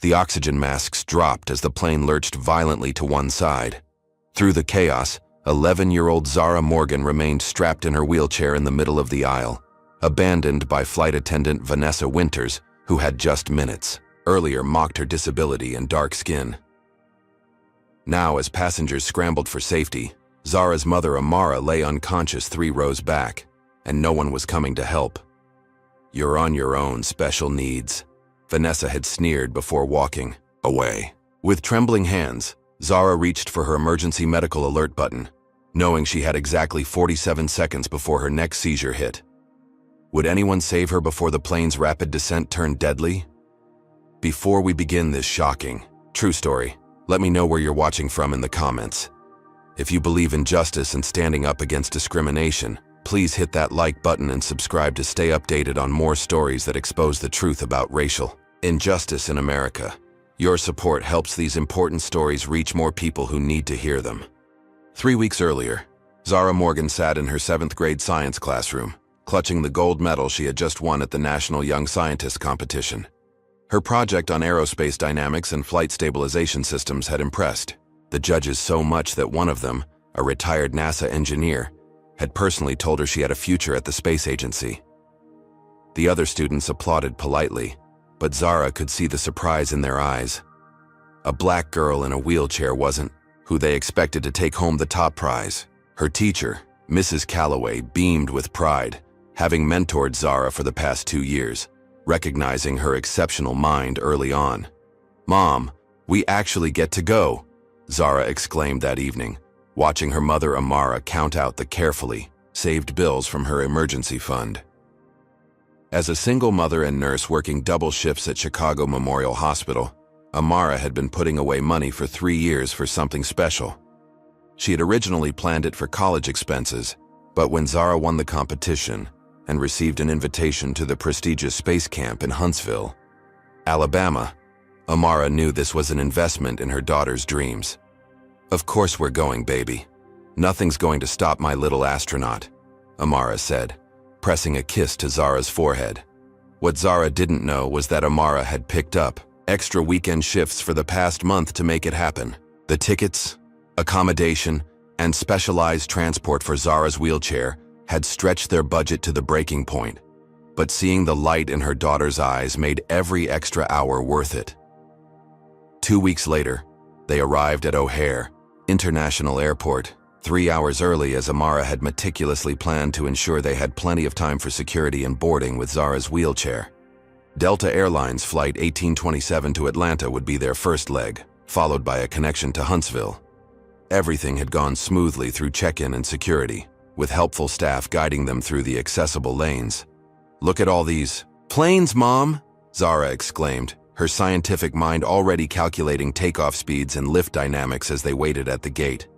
The oxygen masks dropped as the plane lurched violently to one side. Through the chaos, 11-year-old Zara Morgan remained strapped in her wheelchair in the middle of the aisle, abandoned by flight attendant Vanessa Winters, who had just minutes earlier mocked her disability and dark skin. Now, as passengers scrambled for safety, Zara's mother Amara lay unconscious 3 rows back, and no one was coming to help. "You're on your own, special needs," Vanessa had sneered before walking away. With trembling hands, Zara reached for her emergency medical alert button, knowing she had exactly 47 seconds before her next seizure hit. Would anyone save her before the plane's rapid descent turned deadly? Before we begin this shocking, true story, let me know where you're watching from in the comments. If you believe in justice and standing up against discrimination, please hit that like button and subscribe to stay updated on more stories that expose the truth about racial injustice in America. Your support helps these important stories reach more people who need to hear them. 3 weeks earlier, Zara Morgan sat in her 7th grade science classroom, clutching the gold medal she had just won at the National Young Scientist competition. Her project on aerospace dynamics and flight stabilization systems had impressed the judges so much that one of them, a retired NASA engineer, had personally told her she had a future at the space agency. The other students applauded politely, but Zara could see the surprise in their eyes. A black girl in a wheelchair wasn't who they expected to take home the top prize. Her teacher, Mrs. Calloway, beamed with pride, having mentored Zara for the past 2 years, recognizing her exceptional mind early on. "Mom, we actually get to go," Zara exclaimed that evening, watching her mother Amara count out the carefully saved bills from her emergency fund. As a single mother and nurse working double shifts at Chicago Memorial Hospital, Amara had been putting away money for 3 years for something special. She had originally planned it for college expenses, but when Zara won the competition and received an invitation to the prestigious space camp in Huntsville, Alabama, Amara knew this was an investment in her daughter's dreams. "Of course we're going, baby. Nothing's going to stop my little astronaut," Amara said, pressing a kiss to Zara's forehead. What Zara didn't know was that Amara had picked up extra weekend shifts for the past month to make it happen. The tickets, accommodation, and specialized transport for Zara's wheelchair had stretched their budget to the breaking point, but seeing the light in her daughter's eyes made every extra hour worth it. 2 weeks later, they arrived at O'Hare International Airport, 3 hours early as Amara had meticulously planned to ensure they had plenty of time for security and boarding with Zara's wheelchair. Delta Airlines Flight 1827 to Atlanta would be their first leg, followed by a connection to Huntsville. Everything had gone smoothly through check-in and security, with helpful staff guiding them through the accessible lanes. "Look at all these planes, Mom!" Zara exclaimed, her scientific mind already calculating takeoff speeds and lift dynamics as they waited at the gate.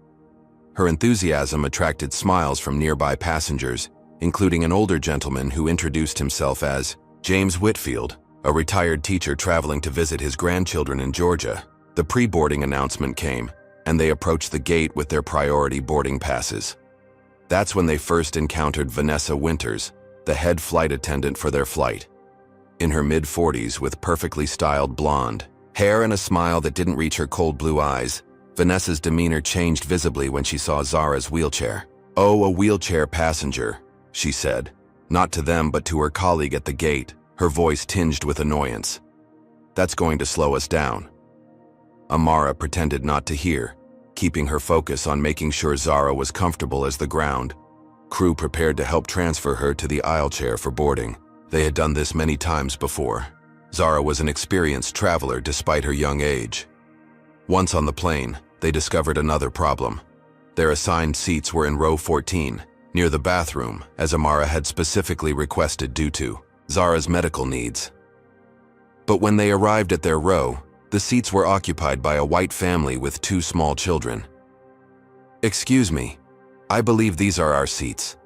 Her enthusiasm attracted smiles from nearby passengers, including an older gentleman who introduced himself as James Whitfield, a retired teacher traveling to visit his grandchildren in Georgia. The pre-boarding announcement came, and they approached the gate with their priority boarding passes. That's when they first encountered Vanessa Winters, the head flight attendant for their flight. In her mid-40s with perfectly styled blonde hair and a smile that didn't reach her cold blue eyes, Vanessa's demeanor changed visibly when she saw Zara's wheelchair. "Oh, a wheelchair passenger," she said, not to them but to her colleague at the gate, her voice tinged with annoyance. "That's going to slow us down." Amara pretended not to hear, keeping her focus on making sure Zara was comfortable as the ground crew prepared to help transfer her to the aisle chair for boarding. They had done this many times before. Zara was an experienced traveler despite her young age. Once on the plane, they discovered another problem. Their assigned seats were in row 14, near the bathroom, as Amara had specifically requested due to Zara's medical needs. But when they arrived at their row, the seats were occupied by a white family with 2 small children. "Excuse me, I believe these are our seats,"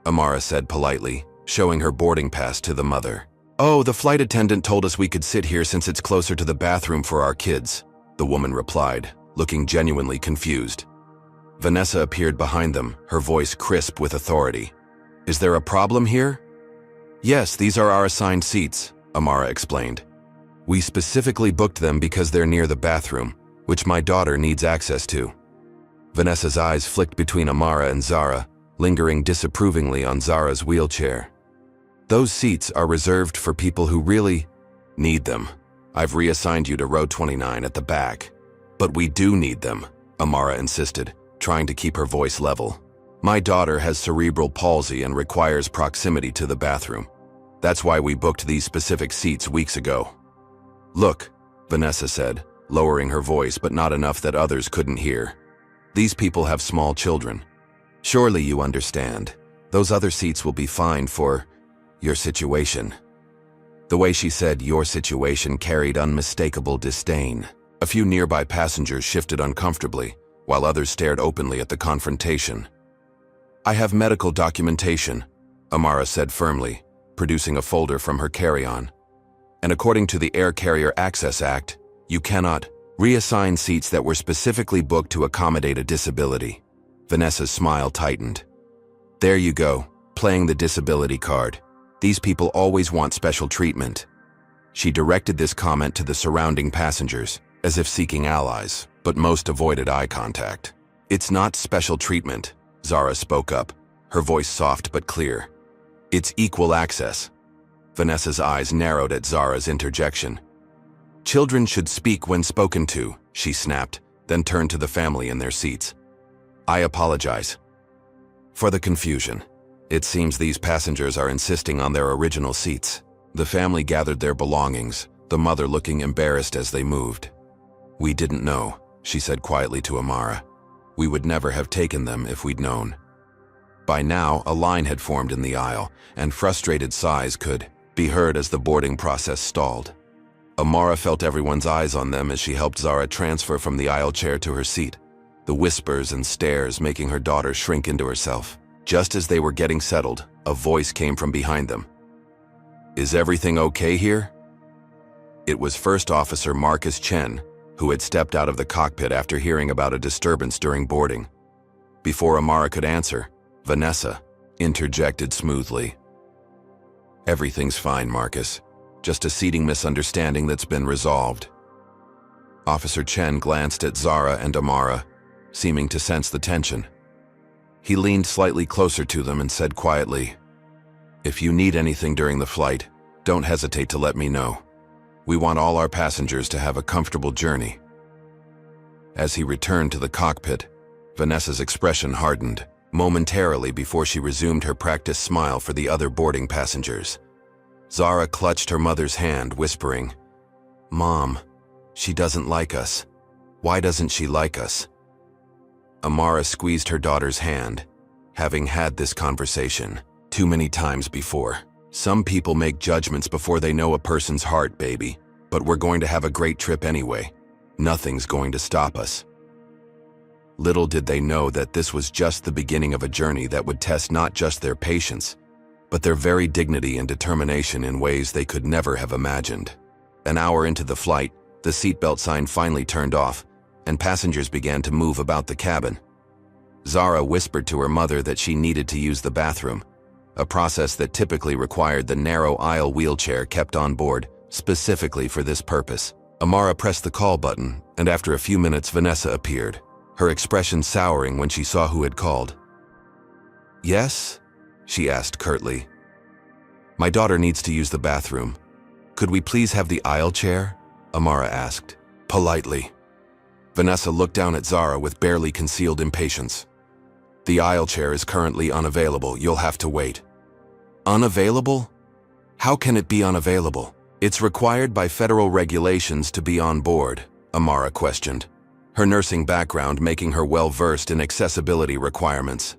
Amara said politely, showing her boarding pass to the mother. "Oh, the flight attendant told us we could sit here since it's closer to the bathroom for our kids," the woman replied, looking genuinely confused. Vanessa appeared behind them, her voice crisp with authority. "Is there a problem here?" "Yes, these are our assigned seats," Amara explained. We specifically booked them because they're near the bathroom, which my daughter needs access to. Vanessa's eyes flicked between Amara and Zara, lingering disapprovingly on Zara's wheelchair. Those seats are reserved for people who really need them. I've reassigned you to row 29 at the back. But we do need them, Amara insisted, trying to keep her voice level. My daughter has cerebral palsy and requires proximity to the bathroom. That's why we booked these specific seats weeks ago. Look, Vanessa said, lowering her voice but not enough that others couldn't hear. These people have small children. Surely you understand. Those other seats will be fine for your situation. The way she said your situation carried unmistakable disdain. A few nearby passengers shifted uncomfortably, while others stared openly at the confrontation. I have medical documentation, Amara said firmly, producing a folder from her carry-on. And according to the Air Carrier Access Act, you cannot reassign seats that were specifically booked to accommodate a disability. Vanessa's smile tightened. There you go, playing the disability card. These people always want special treatment. She directed this comment to the surrounding passengers, as if seeking allies, but most avoided eye contact. It's not special treatment, Zara spoke up, her voice soft but clear. It's equal access. Vanessa's eyes narrowed at Zara's interjection. Children should speak when spoken to, she snapped, then turned to the family in their seats. I apologize for the confusion. It seems these passengers are insisting on their original seats. The family gathered their belongings, the mother looking embarrassed as they moved. We didn't know, she said quietly to Amara. We would never have taken them if we'd known. By now, a line had formed in the aisle, and frustrated sighs could be heard as the boarding process stalled. Amara felt everyone's eyes on them as she helped Zara transfer from the aisle chair to her seat, the whispers and stares making her daughter shrink into herself. Just as they were getting settled, a voice came from behind them. Is everything okay here? It was First Officer Marcus Chen, who had stepped out of the cockpit after hearing about a disturbance during boarding. Before Amara could answer, Vanessa interjected smoothly. Everything's fine, Marcus. Just a seating misunderstanding that's been resolved. Officer Chen glanced at Zara and Amara, seeming to sense the tension. He leaned slightly closer to them and said quietly, If you need anything during the flight, don't hesitate to let me know. We want all our passengers to have a comfortable journey. As he returned to the cockpit, Vanessa's expression hardened, momentarily before she resumed her practiced smile for the other boarding passengers. Zara clutched her mother's hand, whispering, Mom, she doesn't like us. Why doesn't she like us? Amara squeezed her daughter's hand, having had this conversation too many times before. Some people make judgments before they know a person's heart, baby, but we're going to have a great trip anyway. Nothing's going to stop us. Little did they know that this was just the beginning of a journey that would test not just their patience, but their very dignity and determination in ways they could never have imagined. An hour into the flight, the seatbelt sign finally turned off, and passengers began to move about the cabin. Zara whispered to her mother that she needed to use the bathroom, a process that typically required the narrow aisle wheelchair kept on board specifically for this purpose. Amara pressed the call button, and after a few minutes Vanessa appeared, her expression souring when she saw who had called. Yes? She asked curtly. My daughter needs to use the bathroom. Could we please have the aisle chair? Amara asked, politely. Vanessa looked down at Zara with barely concealed impatience. The aisle chair is currently unavailable. You'll have to wait. Unavailable? How can it be unavailable? It's required by federal regulations to be on board, Amara questioned, her nursing background making her well-versed in accessibility requirements.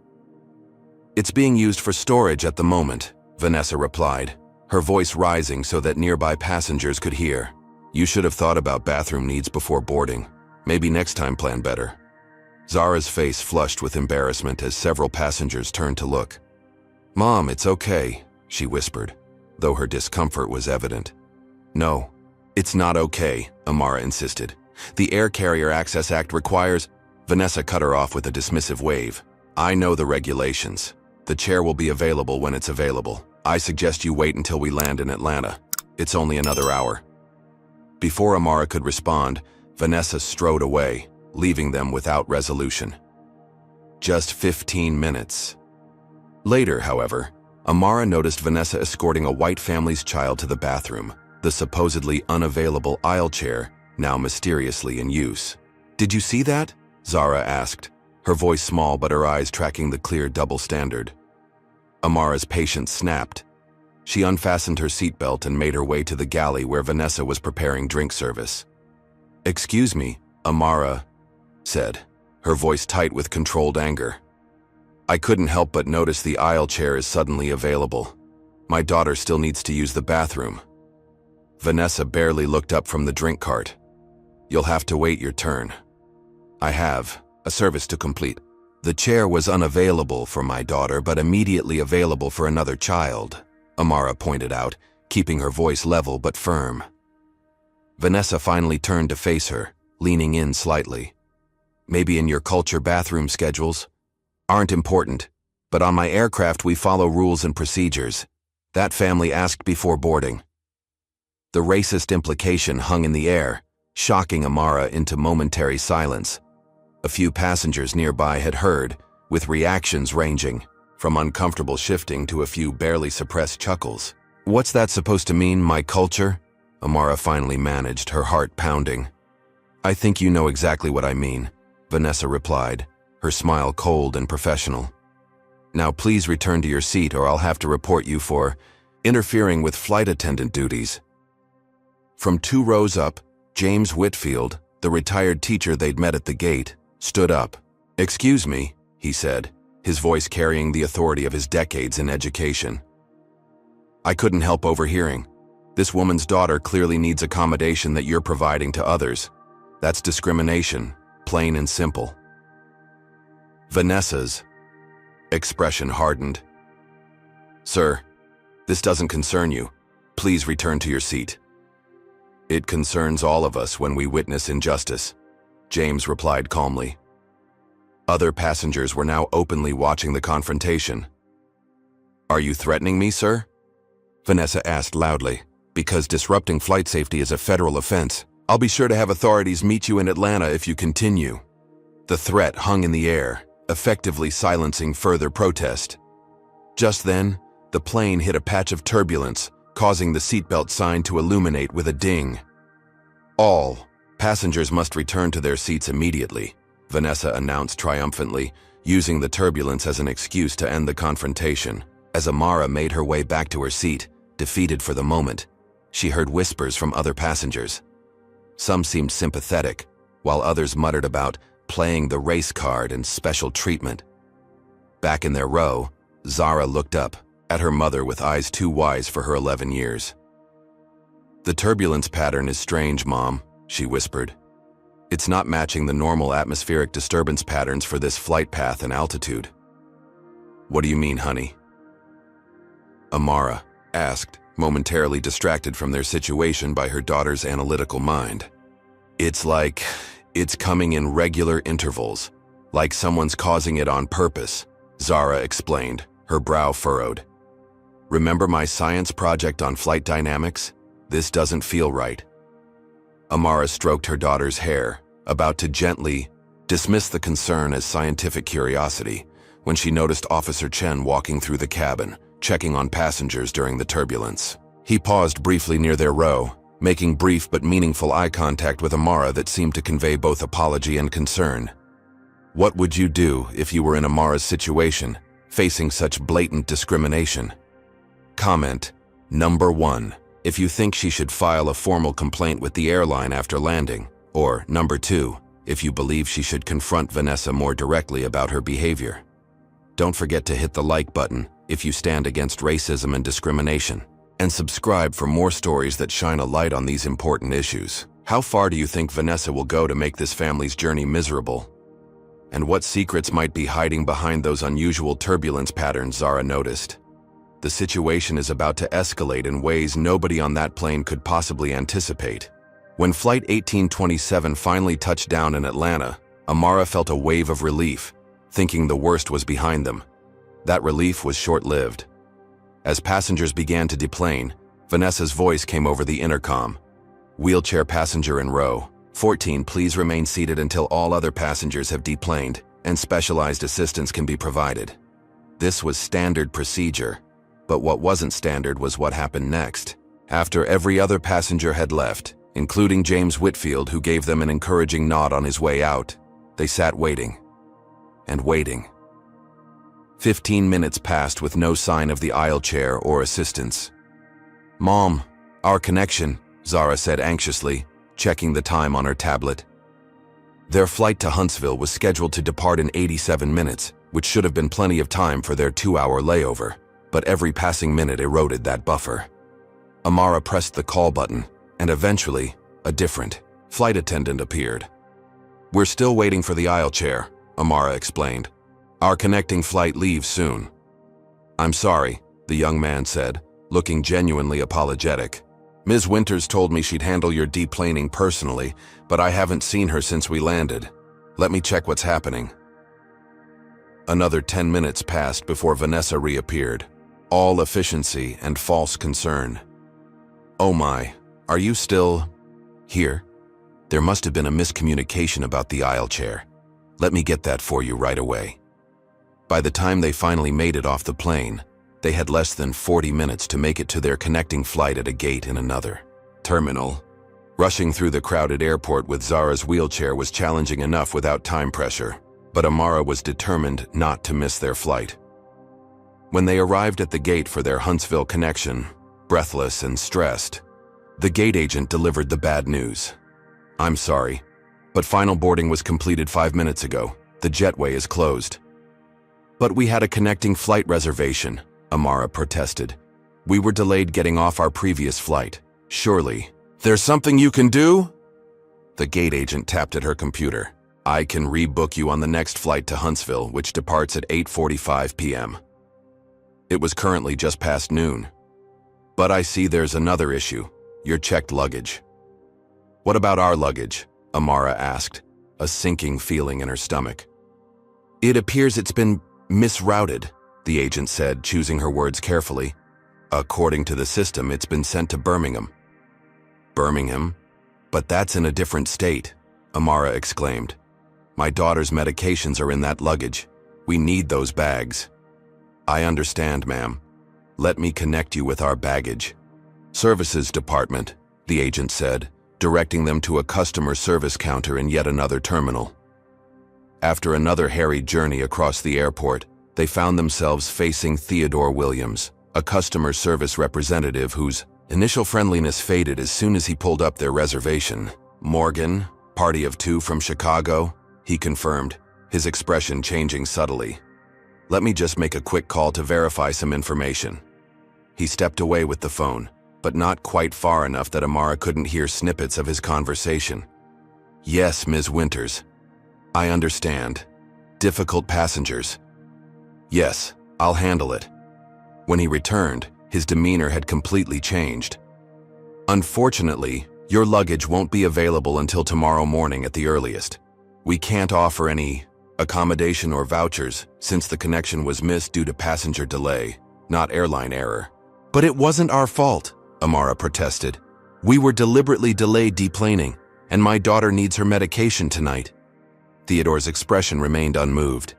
It's being used for storage at the moment, Vanessa replied, her voice rising so that nearby passengers could hear. You should have thought about bathroom needs before boarding. Maybe next time plan better. Zara's face flushed with embarrassment as several passengers turned to look. Mom, it's okay, she whispered, though her discomfort was evident. No, it's not okay, Amara insisted. The Air Carrier Access Act requires… Vanessa cut her off with a dismissive wave. I know the regulations. The chair will be available when it's available. I suggest you wait until we land in Atlanta. It's only another hour. Before Amara could respond, Vanessa strode away, leaving them without resolution. Just 15 minutes. Later, however, Amara noticed Vanessa escorting a white family's child to the bathroom, the supposedly unavailable aisle chair now mysteriously in use. "Did you see that?" Zara asked, her voice small but her eyes tracking the clear double standard. Amara's patience snapped. She unfastened her seatbelt and made her way to the galley where Vanessa was preparing drink service. "Excuse me," Amara said, her voice tight with controlled anger. "I couldn't help but notice the aisle chair is suddenly available. My daughter still needs to use the bathroom." Vanessa barely looked up from the drink cart. "You'll have to wait your turn. I have a service to complete." "The chair was unavailable for my daughter, but immediately available for another child," Amara pointed out, keeping her voice level but firm. Vanessa finally turned to face her, leaning in slightly. "Maybe in your culture bathroom schedules aren't important, but on my aircraft we follow rules and procedures. That family asked before boarding." The racist implication hung in the air, shocking Amara into momentary silence. A few passengers nearby had heard, with reactions ranging from uncomfortable shifting to a few barely suppressed chuckles. "What's that supposed to mean, my culture?" Amara finally managed, her heart pounding. "I think you know exactly what I mean," Vanessa replied, her smile cold and professional. "Now please return to your seat or I'll have to report you for interfering with flight attendant duties." From 2 rows up, James Whitfield, the retired teacher they'd met at the gate, stood up. "Excuse me," he said, his voice carrying the authority of his decades in education. "I couldn't help overhearing. This woman's daughter clearly needs accommodation that you're providing to others. That's discrimination, plain and simple." Vanessa's expression hardened. "Sir, this doesn't concern you. Please return to your seat." "It concerns all of us when we witness injustice," James replied calmly. Other passengers were now openly watching the confrontation. "Are you threatening me, sir?" Vanessa asked loudly. "Because disrupting flight safety is a federal offense. I'll be sure to have authorities meet you in Atlanta if you continue." The threat hung in the air, effectively silencing further protest. Just then, the plane hit a patch of turbulence, causing the seatbelt sign to illuminate with a ding. "All passengers must return to their seats immediately," Vanessa announced triumphantly, using the turbulence as an excuse to end the confrontation. As Amara made her way back to her seat, defeated for the moment, she heard whispers from other passengers. Some seemed sympathetic, while others muttered about playing the race card and special treatment. Back in their row, Zara looked up at her mother with eyes too wise for her 11 years. "The turbulence pattern is strange, Mom," she whispered. "It's not matching the normal atmospheric disturbance patterns for this flight path and altitude." "What do you mean, honey?" Amara asked, momentarily distracted from their situation by her daughter's analytical mind. "It's like it's coming in regular intervals, like someone's causing it on purpose," Zara explained, her brow furrowed. "Remember my science project on flight dynamics? This doesn't feel right." Amara stroked her daughter's hair, about to gently dismiss the concern as scientific curiosity, when she noticed Officer Chen walking through the cabin, checking on passengers during the turbulence. He paused briefly near their row, making brief but meaningful eye contact with Amara that seemed to convey both apology and concern. "What would you do if you were in Amara's situation, facing such blatant discrimination?" Comment. Number 1. If you think she should file a formal complaint with the airline after landing. Or, number 2, if you believe she should confront Vanessa more directly about her behavior. Don't forget to hit the like button if you stand against racism and discrimination. And subscribe for more stories that shine a light on these important issues. How far do you think Vanessa will go to make this family's journey miserable? And what secrets might be hiding behind those unusual turbulence patterns Zara noticed? The situation is about to escalate in ways nobody on that plane could possibly anticipate. When Flight 1827 finally touched down in Atlanta, Amara felt a wave of relief, thinking the worst was behind them. That relief was short-lived. As passengers began to deplane, Vanessa's voice came over the intercom. Wheelchair passenger in row 14, please remain seated until all other passengers have deplaned and specialized assistance can be provided. This was standard procedure, but what wasn't standard was what happened next. After every other passenger had left, including James Whitfield, who gave them an encouraging nod on his way out, they sat waiting and waiting. 15 minutes passed with no sign of the aisle chair or assistance. "Mom, our connection," Zara said anxiously, checking the time on her tablet. Their flight to Huntsville was scheduled to depart in 87 minutes, which should have been plenty of time for their 2-hour layover, but every passing minute eroded that buffer. Amara pressed the call button, and eventually, a different flight attendant appeared. "We're still waiting for the aisle chair," Amara explained. "Our connecting flight leaves soon." "I'm sorry," the young man said, looking genuinely apologetic. "Ms. Winters told me she'd handle your deplaning personally, but I haven't seen her since we landed. Let me check what's happening." Another 10 minutes passed before Vanessa reappeared, all efficiency and false concern. "Oh my, are you still here? There must have been a miscommunication about the aisle chair. Let me get that for you right away." By the time they finally made it off the plane, they had less than 40 minutes to make it to their connecting flight at a gate in another terminal. Rushing through the crowded airport with Zara's wheelchair was challenging enough without time pressure, but Amara was determined not to miss their flight. When they arrived at the gate for their Huntsville connection, breathless and stressed, the gate agent delivered the bad news. "I'm sorry, but final boarding was completed 5 minutes ago. The jetway is closed." "But we had a connecting flight reservation," Amara protested. "We were delayed getting off our previous flight. Surely, there's something you can do?" The gate agent tapped at her computer. "I can rebook you on the next flight to Huntsville, which departs at 8:45 p.m. It was currently just past noon. "But I see there's another issue, your checked luggage." "What about our luggage?" Amara asked, a sinking feeling in her stomach. "It appears it's been misrouted," the agent said, choosing her words carefully. "According to the system, it's been sent to Birmingham." "Birmingham? But that's in a different state," Amara exclaimed. "My daughter's medications are in that luggage. We need those bags." "I understand, ma'am. Let me connect you with our baggage services department," the agent said, directing them to a customer service counter in yet another terminal. After another harried journey across the airport, they found themselves facing Theodore Williams, a customer service representative whose initial friendliness faded as soon as he pulled up their reservation. "Morgan, party of 2 from Chicago," he confirmed, his expression changing subtly. "Let me just make a quick call to verify some information." He stepped away with the phone, but not quite far enough that Amara couldn't hear snippets of his conversation. "Yes, Ms. Winters. I understand. Difficult passengers. Yes, I'll handle it." When he returned, his demeanor had completely changed. "Unfortunately, your luggage won't be available until tomorrow morning at the earliest. We can't offer any accommodation or vouchers since the connection was missed due to passenger delay, not airline error." "But it wasn't our fault," Amara protested. "We were deliberately delayed deplaning, and my daughter needs her medication tonight." Theodore's expression remained unmoved.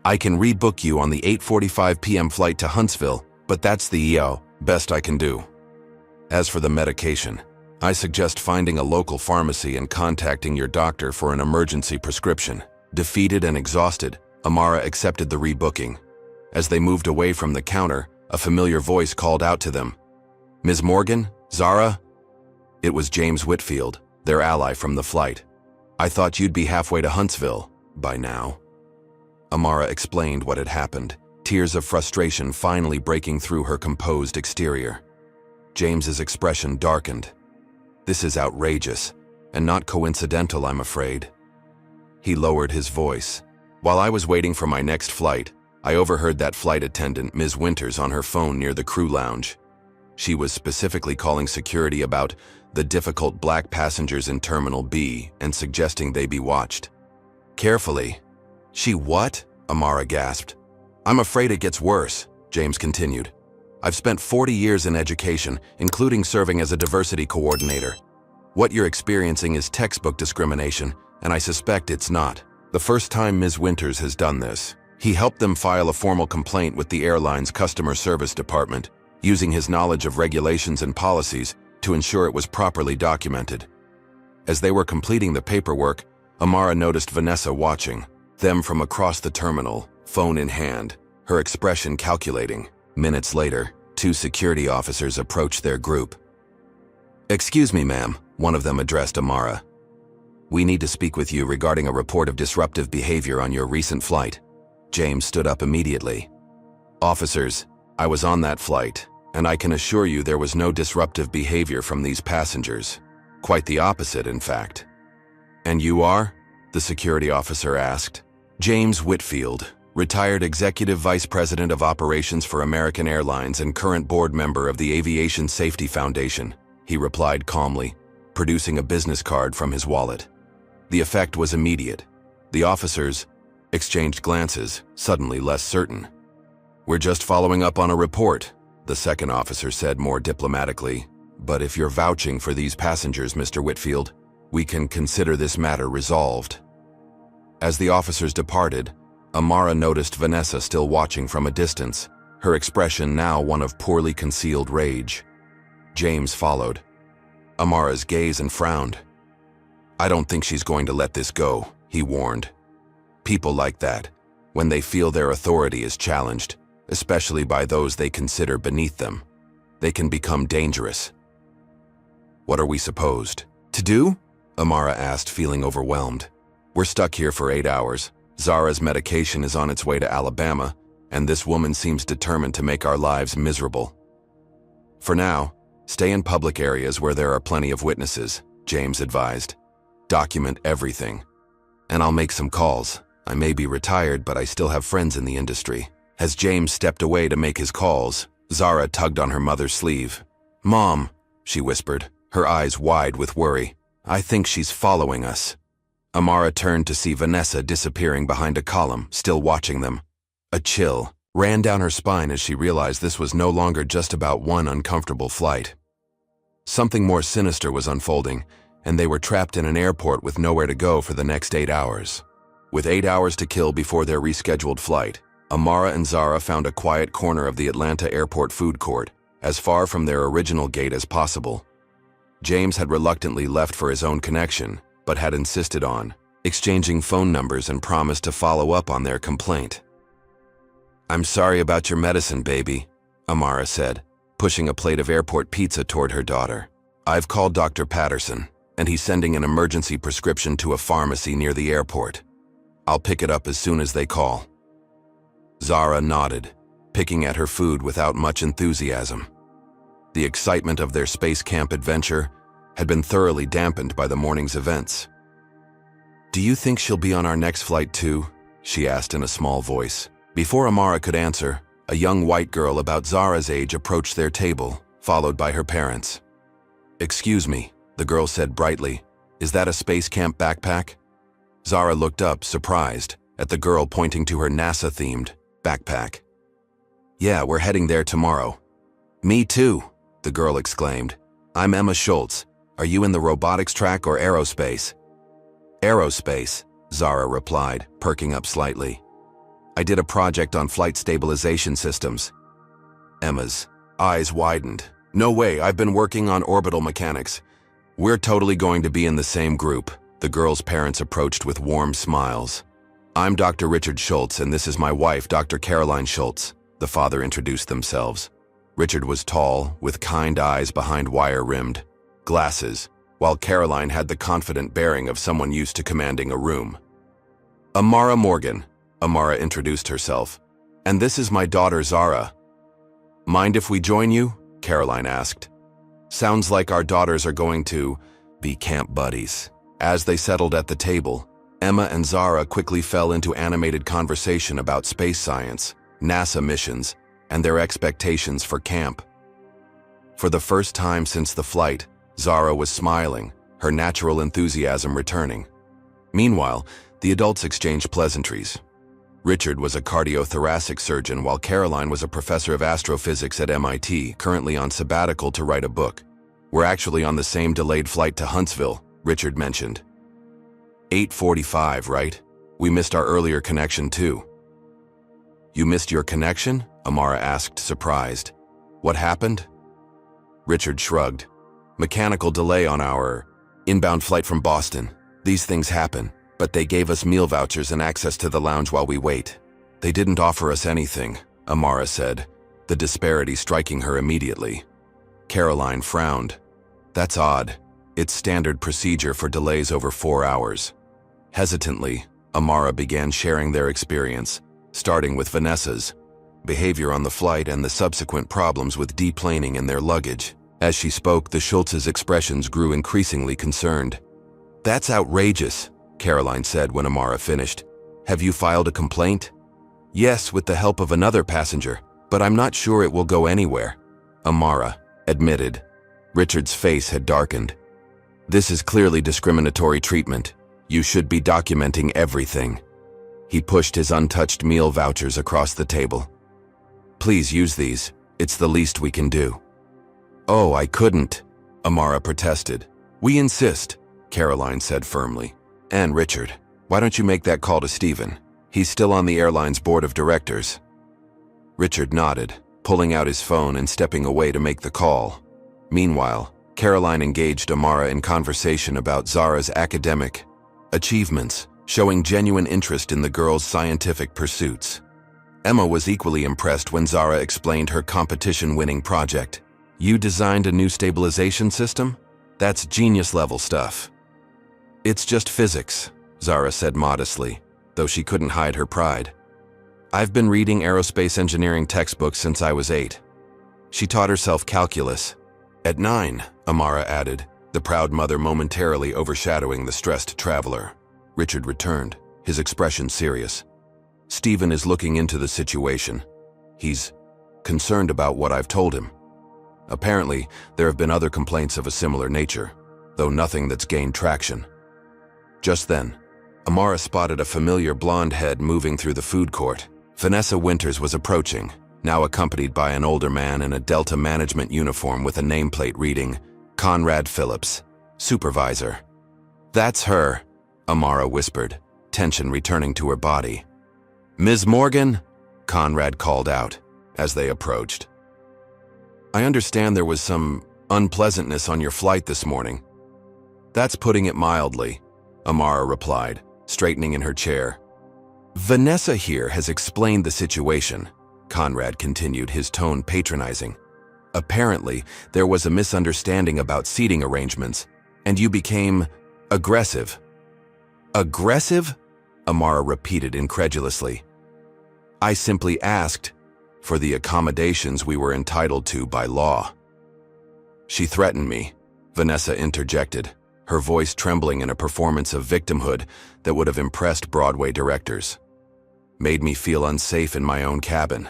"I can rebook you on the 8:45 p.m. flight to Huntsville, but that's the best I can do. As for the medication, I suggest finding a local pharmacy and contacting your doctor for an emergency prescription." Defeated and exhausted, Amara accepted the rebooking. As they moved away from the counter, a familiar voice called out to them. "Ms. Morgan? Zara?" It was James Whitfield, their ally from the flight. "I thought you'd be halfway to Huntsville by now." Amara explained what had happened, tears of frustration finally breaking through her composed exterior. James's expression darkened. "This is outrageous, and not coincidental, I'm afraid." He lowered his voice. "While I was waiting for my next flight, I overheard that flight attendant, Ms. Winters, on her phone near the crew lounge. She was specifically calling security about the difficult black passengers in Terminal B and suggesting they be watched carefully." "She what?" Amara gasped. "I'm afraid it gets worse," James continued. "I've spent 40 years in education, including serving as a diversity coordinator. What you're experiencing is textbook discrimination, and I suspect it's not. The first time Ms. Winters has done this. He helped them file a formal complaint with the airline's customer service department, using his knowledge of regulations and policies to ensure it was properly documented. As they were completing the paperwork, Amara noticed Vanessa watching, them from across the terminal, phone in hand, her expression calculating. Minutes later, 2 security officers approached their group. "Excuse me, ma'am," one of them addressed Amara. "We need to speak with you regarding a report of disruptive behavior on your recent flight." James stood up immediately. "Officers, I was on that flight, and I can assure you there was no disruptive behavior from these passengers. Quite the opposite, in fact." "And you are?" the security officer asked. "James Whitfield, retired Executive Vice President of Operations for American Airlines and current board member of the Aviation Safety Foundation," he replied calmly, producing a business card from his wallet. The effect was immediate. The officers exchanged glances, suddenly less certain. "We're just following up on a report," the second officer said more diplomatically. "But if you're vouching for these passengers, Mr. Whitfield, we can consider this matter resolved." As the officers departed, Amara noticed Vanessa still watching from a distance, her expression now one of poorly concealed rage. James followed Amara's gaze and frowned. "I don't think she's going to let this go," he warned. "People like that, when they feel their authority is challenged, especially by those they consider beneath them, they can become dangerous." "What are we supposed to do?" Amara asked, feeling overwhelmed. "We're stuck here for 8 hours. Zara's medication is on its way to Alabama, and this woman seems determined to make our lives miserable. For now, stay in public areas where there are plenty of witnesses," James advised. "Document everything. And I'll make some calls. I may be retired, but I still have friends in the industry." As James stepped away to make his calls, Zara tugged on her mother's sleeve. "Mom," she whispered, her eyes wide with worry, "I think she's following us." Amara turned to see Vanessa disappearing behind a column, still watching them. A chill ran down her spine as she realized this was no longer just about one uncomfortable flight. Something more sinister was unfolding, and they were trapped in an airport with nowhere to go for the next 8 hours. With 8 hours to kill before their rescheduled flight, Amara and Zara found a quiet corner of the Atlanta airport food court, as far from their original gate as possible. James had reluctantly left for his own connection, but had insisted on exchanging phone numbers and promised to follow up on their complaint. "I'm sorry about your medicine, baby," Amara said, pushing a plate of airport pizza toward her daughter. "I've called Dr. Patterson, and he's sending an emergency prescription to a pharmacy near the airport. I'll pick it up as soon as they call." Zara nodded, picking at her food without much enthusiasm. The excitement of their space camp adventure had been thoroughly dampened by the morning's events. "Do you think she'll be on our next flight too?" she asked in a small voice. Before Amara could answer, a young white girl about Zara's age approached their table, followed by her parents. "Excuse me," the girl said brightly, "is that a space camp backpack?" Zara looked up, surprised, at the girl pointing to her NASA-themed backpack. "Yeah, we're heading there tomorrow." "Me too," the girl exclaimed. "I'm Emma Schultz. Are you in the robotics track or aerospace?" "Aerospace," Zara replied, perking up slightly. "I did a project on flight stabilization systems." Emma's eyes widened. "No way, I've been working on orbital mechanics." "We're totally going to be in the same group," the girl's parents approached with warm smiles. "I'm Dr. Richard Schultz, and this is my wife, Dr. Caroline Schultz," the father introduced themselves. Richard was tall, with kind eyes behind wire-rimmed glasses, while Caroline had the confident bearing of someone used to commanding a room. "Amara Morgan," Amara introduced herself, "and this is my daughter Zara." "Mind if we join you?" Caroline asked. "Sounds like our daughters are going to be camp buddies." As they settled at the table, Emma and Zara quickly fell into animated conversation about space science, NASA missions, and their expectations for camp. For the first time since the flight, Zara was smiling, her natural enthusiasm returning. Meanwhile, the adults exchanged pleasantries. Richard was a cardiothoracic surgeon, while Caroline was a professor of astrophysics at MIT, currently on sabbatical to write a book. We're actually on the same delayed flight to Huntsville, Richard mentioned. 8:45, right? We missed our earlier connection too. You missed your connection? Amara asked, surprised. What happened? Richard shrugged. Mechanical delay on our inbound flight from Boston. These things happen, but they gave us meal vouchers and access to the lounge while we wait. They didn't offer us anything, Amara said, the disparity striking her immediately. Caroline frowned. That's odd. It's standard procedure for delays over 4 hours. Hesitantly, Amara began sharing their experience, starting with Vanessa's behavior on the flight and the subsequent problems with deplaning in their luggage. As she spoke, the Schultz's expressions grew increasingly concerned. That's outrageous, Caroline said when Amara finished. Have you filed a complaint? Yes, with the help of another passenger, but I'm not sure it will go anywhere, Amara admitted. Richard's face had darkened. This is clearly discriminatory treatment. You should be documenting everything. He pushed his untouched meal vouchers across the table. Please use these. It's the least we can do. Oh, I couldn't, Amara protested. We insist, Caroline said firmly. And Richard, why don't you make that call to Stephen? He's still on the airline's board of directors. Richard nodded, pulling out his phone and stepping away to make the call. Meanwhile, Caroline engaged Amara in conversation about Zara's academic achievements, showing genuine interest in the girl's scientific pursuits. Emma was equally impressed when Zara explained her competition-winning project. You designed a new stabilization system? That's genius-level stuff. It's just physics, Zara said modestly, though she couldn't hide her pride. I've been reading aerospace engineering textbooks since I was 8. She taught herself calculus. At 9, Amara added, the proud mother momentarily overshadowing the stressed traveler. Richard returned, his expression serious. Stephen is looking into the situation. He's concerned about what I've told him. Apparently, there have been other complaints of a similar nature, though nothing that's gained traction. Just then, Amara spotted a familiar blonde head moving through the food court. Vanessa Winters was approaching, now accompanied by an older man in a Delta management uniform with a nameplate reading, Conrad Phillips, Supervisor. That's her, Amara whispered, tension returning to her body. Ms. Morgan, Conrad called out as they approached. I understand there was some unpleasantness on your flight this morning. That's putting it mildly, Amara replied, straightening in her chair. Vanessa here has explained the situation, Conrad continued, his tone patronizing. Apparently, there was a misunderstanding about seating arrangements, and you became aggressive. Aggressive? Amara repeated incredulously. I simply asked for the accommodations we were entitled to by law. She threatened me, Vanessa interjected, her voice trembling in a performance of victimhood that would have impressed Broadway directors. Made me feel unsafe in my own cabin.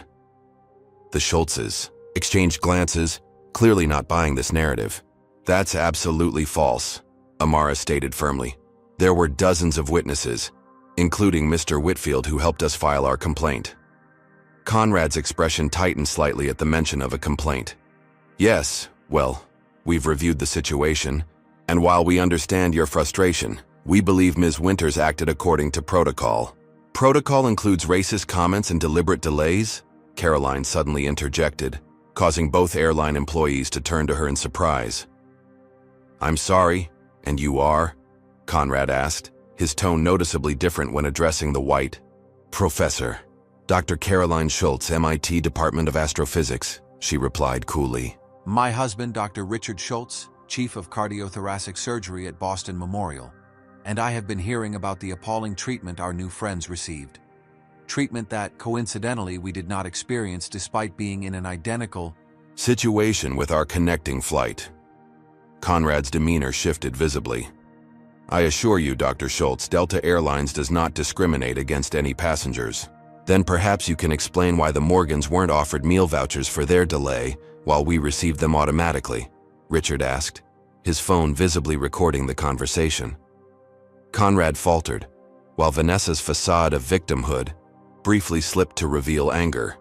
The Schultzes exchanged glances, clearly not buying this narrative. That's absolutely false, Amara stated firmly. There were dozens of witnesses, including Mr. Whitfield, who helped us file our complaint. Conrad's expression tightened slightly at the mention of a complaint. Yes, well, we've reviewed the situation, and while we understand your frustration, we believe Ms. Winters acted according to protocol. Protocol includes racist comments and deliberate delays? Caroline suddenly interjected, causing both airline employees to turn to her in surprise. I'm sorry, and you are? Conrad asked, his tone noticeably different when addressing the white professor. Dr. Caroline Schultz, MIT Department of Astrophysics, she replied coolly. My husband, Dr. Richard Schultz, Chief of Cardiothoracic Surgery at Boston Memorial, and I have been hearing about the appalling treatment our new friends received. Treatment that, coincidentally, we did not experience despite being in an identical situation with our connecting flight. Conrad's demeanor shifted visibly. I assure you, Dr. Schultz, Delta Airlines does not discriminate against any passengers. Then perhaps you can explain why the Morgans weren't offered meal vouchers for their delay while we received them automatically, Richard asked, his phone visibly recording the conversation. Conrad faltered, while Vanessa's facade of victimhood briefly slipped to reveal anger.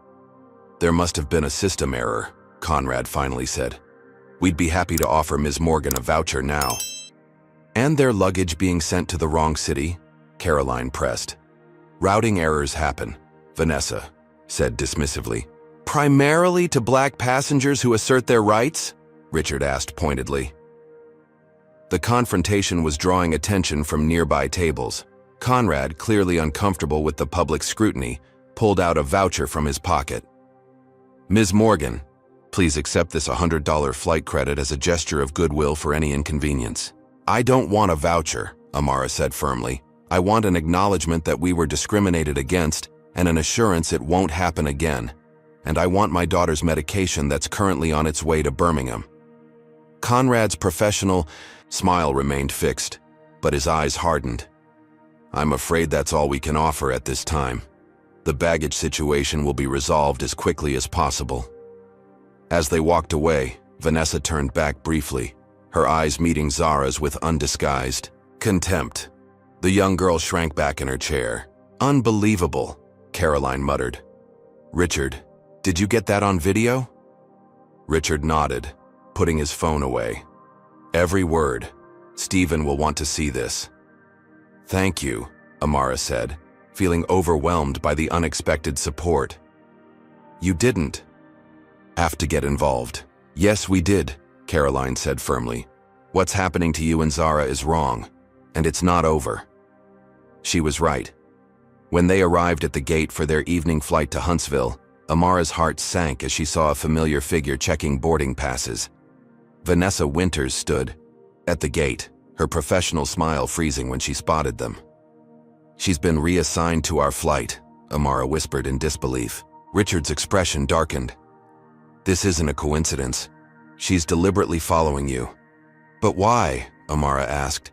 There must have been a system error, Conrad finally said. We'd be happy to offer Ms. Morgan a voucher now. And their luggage being sent to the wrong city? Caroline pressed. Routing errors happen, Vanessa said dismissively. Primarily to black passengers who assert their rights? Richard asked pointedly. The confrontation was drawing attention from nearby tables. Conrad, clearly uncomfortable with the public scrutiny, pulled out a voucher from his pocket. Ms. Morgan, please accept this $100 flight credit as a gesture of goodwill for any inconvenience. I don't want a voucher, Amara said firmly. I want an acknowledgement that we were discriminated against and an assurance it won't happen again. And I want my daughter's medication that's currently on its way to Birmingham. Conrad's professional smile remained fixed, but his eyes hardened. I'm afraid that's all we can offer at this time. The baggage situation will be resolved as quickly as possible. As they walked away, Vanessa turned back briefly, her eyes meeting Zara's with undisguised contempt. The young girl shrank back in her chair. Unbelievable, Caroline muttered. Richard, did you get that on video? Richard nodded, putting his phone away. Every word. Stephen will want to see this. Thank you, Amara said, feeling overwhelmed by the unexpected support. You didn't have to get involved. Yes, we did, Caroline said firmly. What's happening to you and Zara is wrong, and it's not over. She was right. When they arrived at the gate for their evening flight to Huntsville, Amara's heart sank as she saw a familiar figure checking boarding passes. Vanessa Winters stood at the gate, her professional smile freezing when she spotted them. She's been reassigned to our flight, Amara whispered in disbelief. Richard's expression darkened. This isn't a coincidence. She's deliberately following you. But why? Amara asked.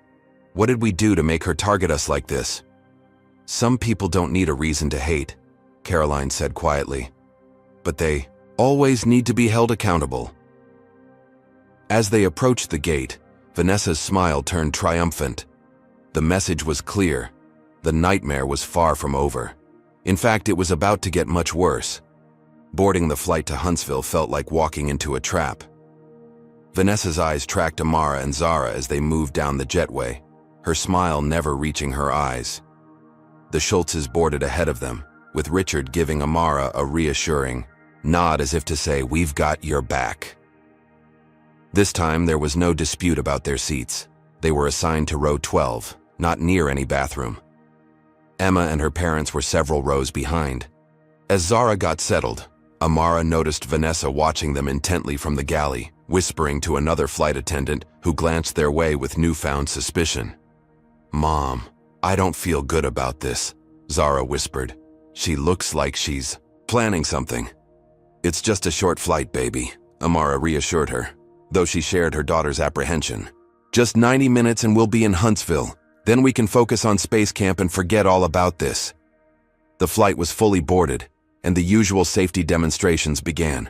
What did we do to make her target us like this? Some people don't need a reason to hate, Caroline said quietly. But they always need to be held accountable. As they approached the gate, Vanessa's smile turned triumphant. The message was clear. The nightmare was far from over. In fact, it was about to get much worse. Boarding the flight to Huntsville felt like walking into a trap. Vanessa's eyes tracked Amara and Zara as they moved down the jetway, her smile never reaching her eyes. The Schultzes boarded ahead of them, with Richard giving Amara a reassuring nod as if to say, "We've got your back." This time, there was no dispute about their seats. They were assigned to row 12, not near any bathroom. Emma and her parents were several rows behind. As Zara got settled, Amara noticed Vanessa watching them intently from the galley, whispering to another flight attendant who glanced their way with newfound suspicion. "Mom, I don't feel good about this," Zara whispered. "She looks like she's planning something." "It's just a short flight, baby," Amara reassured her, though she shared her daughter's apprehension. "Just 90 minutes and we'll be in Huntsville. Then we can focus on space camp and forget all about this." The flight was fully boarded, and the usual safety demonstrations began.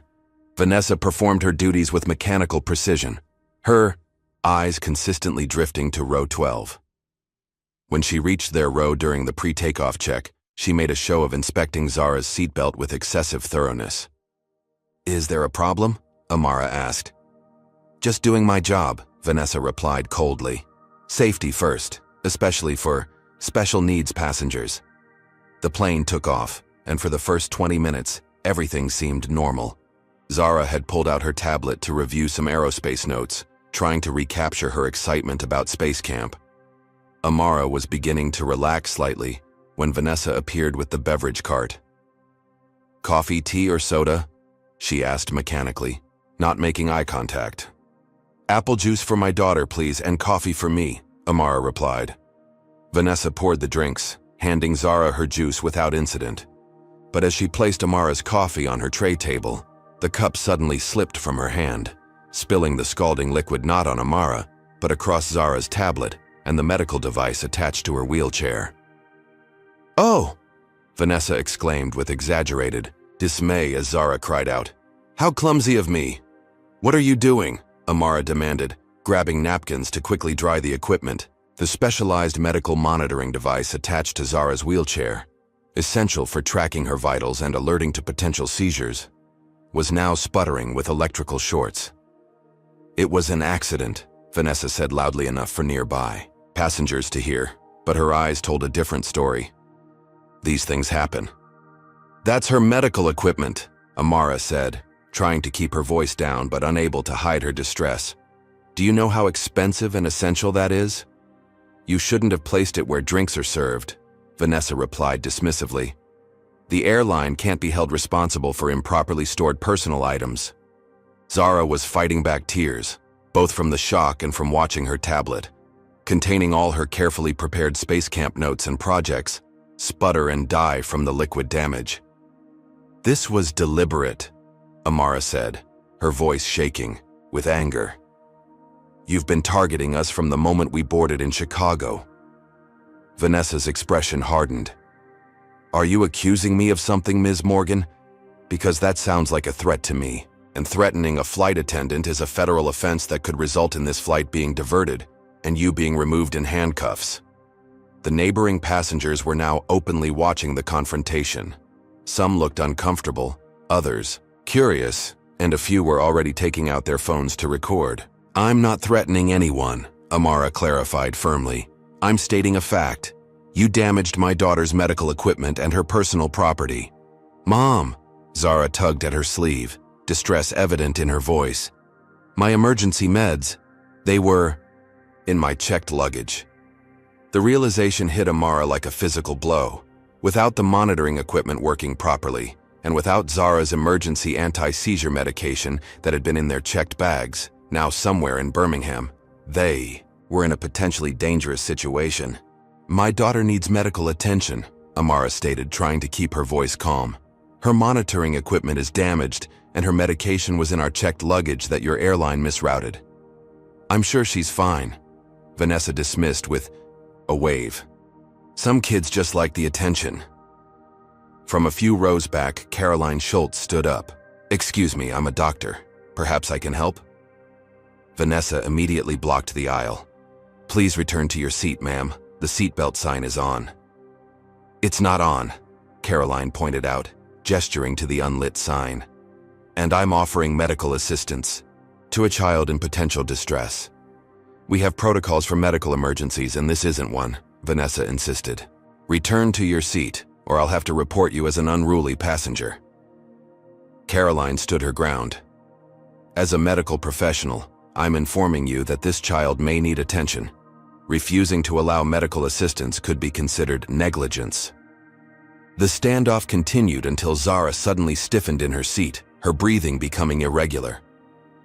Vanessa performed her duties with mechanical precision, her eyes consistently drifting to row 12. When she reached their row during the pre-takeoff check, she made a show of inspecting Zara's seatbelt with excessive thoroughness. "Is there a problem?" Amara asked. "Just doing my job," Vanessa replied coldly. "Safety first, especially for special needs passengers." The plane took off, and for the first 20 minutes, everything seemed normal. Zara had pulled out her tablet to review some aerospace notes, trying to recapture her excitement about space camp. Amara was beginning to relax slightly when Vanessa appeared with the beverage cart. "Coffee, tea, or soda?" she asked mechanically, not making eye contact. "Apple juice for my daughter, please, and coffee for me," Amara replied. Vanessa poured the drinks, handing Zara her juice without incident. But as she placed Amara's coffee on her tray table, the cup suddenly slipped from her hand, spilling the scalding liquid not on Amara, but across Zara's tablet and the medical device attached to her wheelchair. "Oh!" Vanessa exclaimed with exaggerated dismay as Zara cried out. "How clumsy of me!" "What are you doing?" Amara demanded, grabbing napkins to quickly dry the equipment, the specialized medical monitoring device attached to Zara's wheelchair, essential for tracking her vitals and alerting to potential seizures, was now sputtering with electrical shorts. It was an accident, Vanessa said loudly enough for nearby passengers to hear, but her eyes told a different story. These things happen. That's her medical equipment, Amara said, trying to keep her voice down but unable to hide her distress. Do you know how expensive and essential that is? You shouldn't have placed it where drinks are served, Vanessa replied dismissively. The airline can't be held responsible for improperly stored personal items. Zara was fighting back tears, both from the shock and from watching her tablet, containing all her carefully prepared space camp notes and projects, sputter and die from the liquid damage. This was deliberate, Amara said, her voice shaking with anger. You've been targeting us from the moment we boarded in Chicago. Vanessa's expression hardened. Are you accusing me of something, Ms. Morgan? Because that sounds like a threat to me, and threatening a flight attendant is a federal offense that could result in this flight being diverted and you being removed in handcuffs. The neighboring passengers were now openly watching the confrontation. Some looked uncomfortable, others curious, and a few were already taking out their phones to record. I'm not threatening anyone, Amara clarified firmly. I'm stating a fact. You damaged my daughter's medical equipment and her personal property. Mom, Zara tugged at her sleeve, distress evident in her voice. My emergency meds, they were in my checked luggage. The realization hit Amara like a physical blow. Without the monitoring equipment working properly, and without Zara's emergency anti-seizure medication that had been in their checked bags, now somewhere in Birmingham, they were in a potentially dangerous situation. My daughter needs medical attention, Amara stated, trying to keep her voice calm. Her monitoring equipment is damaged, and her medication was in our checked luggage that your airline misrouted. I'm sure she's fine, Vanessa dismissed with a wave. Some kids just like the attention. From a few rows back, Caroline Schultz stood up. Excuse me, I'm a doctor. Perhaps I can help? Vanessa immediately blocked the aisle. Please return to your seat, ma'am. The seatbelt sign is on. It's not on, Caroline pointed out, gesturing to the unlit sign. And I'm offering medical assistance to a child in potential distress. We have protocols for medical emergencies, and this isn't one, Vanessa insisted. Return to your seat, or I'll have to report you as an unruly passenger. Caroline stood her ground. As a medical professional, I'm informing you that this child may need attention. Refusing to allow medical assistance could be considered negligence. The standoff continued until Zara suddenly stiffened in her seat, her breathing becoming irregular.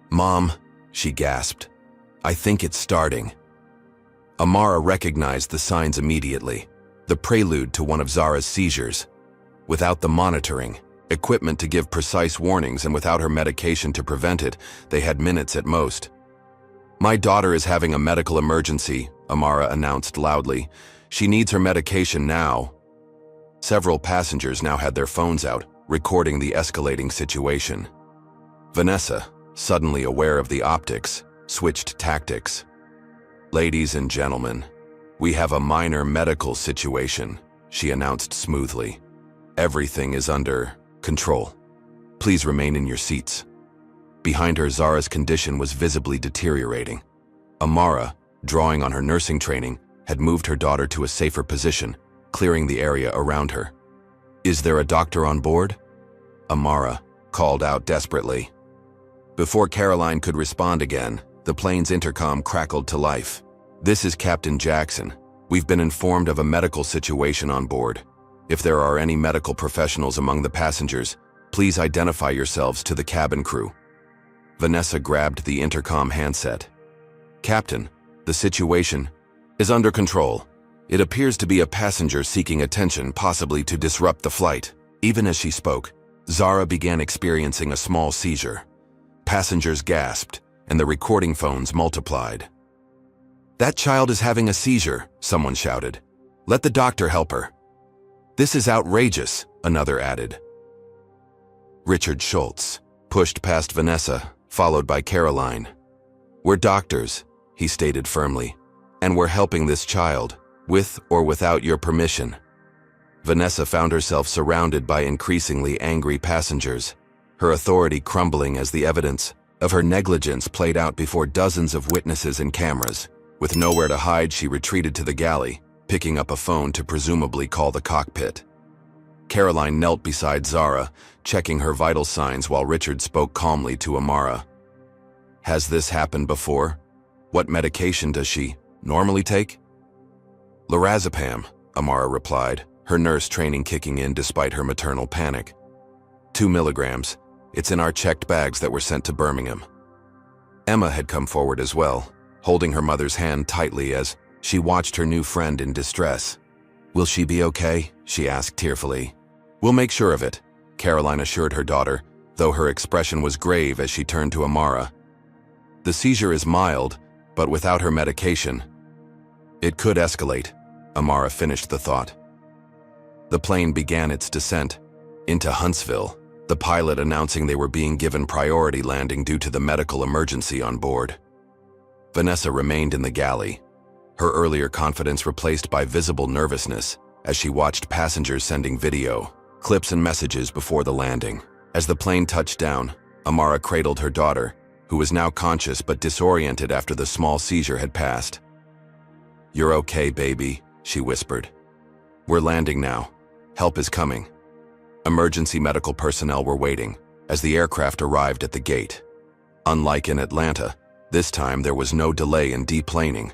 Mom, she gasped. I think it's starting. Amara recognized the signs immediately, the prelude to one of Zara's seizures. Without the monitoring, equipment to give precise warnings, and without her medication to prevent it, they had minutes at most. My daughter is having a medical emergency, Amara announced loudly. She needs her medication now. Several passengers now had their phones out, recording the escalating situation. Vanessa, suddenly aware of the optics, switched tactics. Ladies and gentlemen, we have a minor medical situation, she announced smoothly. Everything is under control. Please remain in your seats. Behind her, Zara's condition was visibly deteriorating. Amara, drawing on her nursing training, had moved her daughter to a safer position, clearing the area around her. Is there a doctor on board? Amara called out desperately. Before Caroline could respond again, the plane's intercom crackled to life. This is Captain Jackson. We've been informed of a medical situation on board. If there are any medical professionals among the passengers, please identify yourselves to the cabin crew. Vanessa grabbed the intercom handset. Captain, the situation is under control. It appears to be a passenger seeking attention, possibly to disrupt the flight. Even as she spoke, Zara began experiencing a small seizure. Passengers gasped, and the recording phones multiplied. That child is having a seizure, someone shouted. Let the doctor help her. This is outrageous, another added. Richard Schultz pushed past Vanessa, followed by Caroline. We're doctors, he stated firmly, and we're helping this child, with or without your permission. Vanessa found herself surrounded by increasingly angry passengers, her authority crumbling as the evidence, of her negligence played out before dozens of witnesses and cameras. With nowhere to hide, she retreated to the galley, picking up a phone to presumably call the cockpit. Caroline knelt beside Zara, checking her vital signs while Richard spoke calmly to Amara. "Has this happened before? What medication does she normally take?" "Lorazepam," Amara replied, her nurse training kicking in despite her maternal panic. 2 milligrams. It's in our checked bags that were sent to Birmingham. Emma had come forward as well, holding her mother's hand tightly as she watched her new friend in distress. "Will she be okay?" she asked tearfully. "We'll make sure of it," Caroline assured her daughter, though her expression was grave as she turned to Amara. "The seizure is mild, but without her medication, it could escalate," Amara finished the thought. The plane began its descent into Huntsville, the pilot announcing they were being given priority landing due to the medical emergency on board. Vanessa remained in the galley, her earlier confidence replaced by visible nervousness as she watched passengers sending video, clips and messages before the landing. As the plane touched down, Amara cradled her daughter, who was now conscious but disoriented after the small seizure had passed. "You're okay, baby," she whispered. "We're landing now. Help is coming." Emergency medical personnel were waiting as the aircraft arrived at the gate. Unlike in Atlanta, this time there was no delay in deplaning.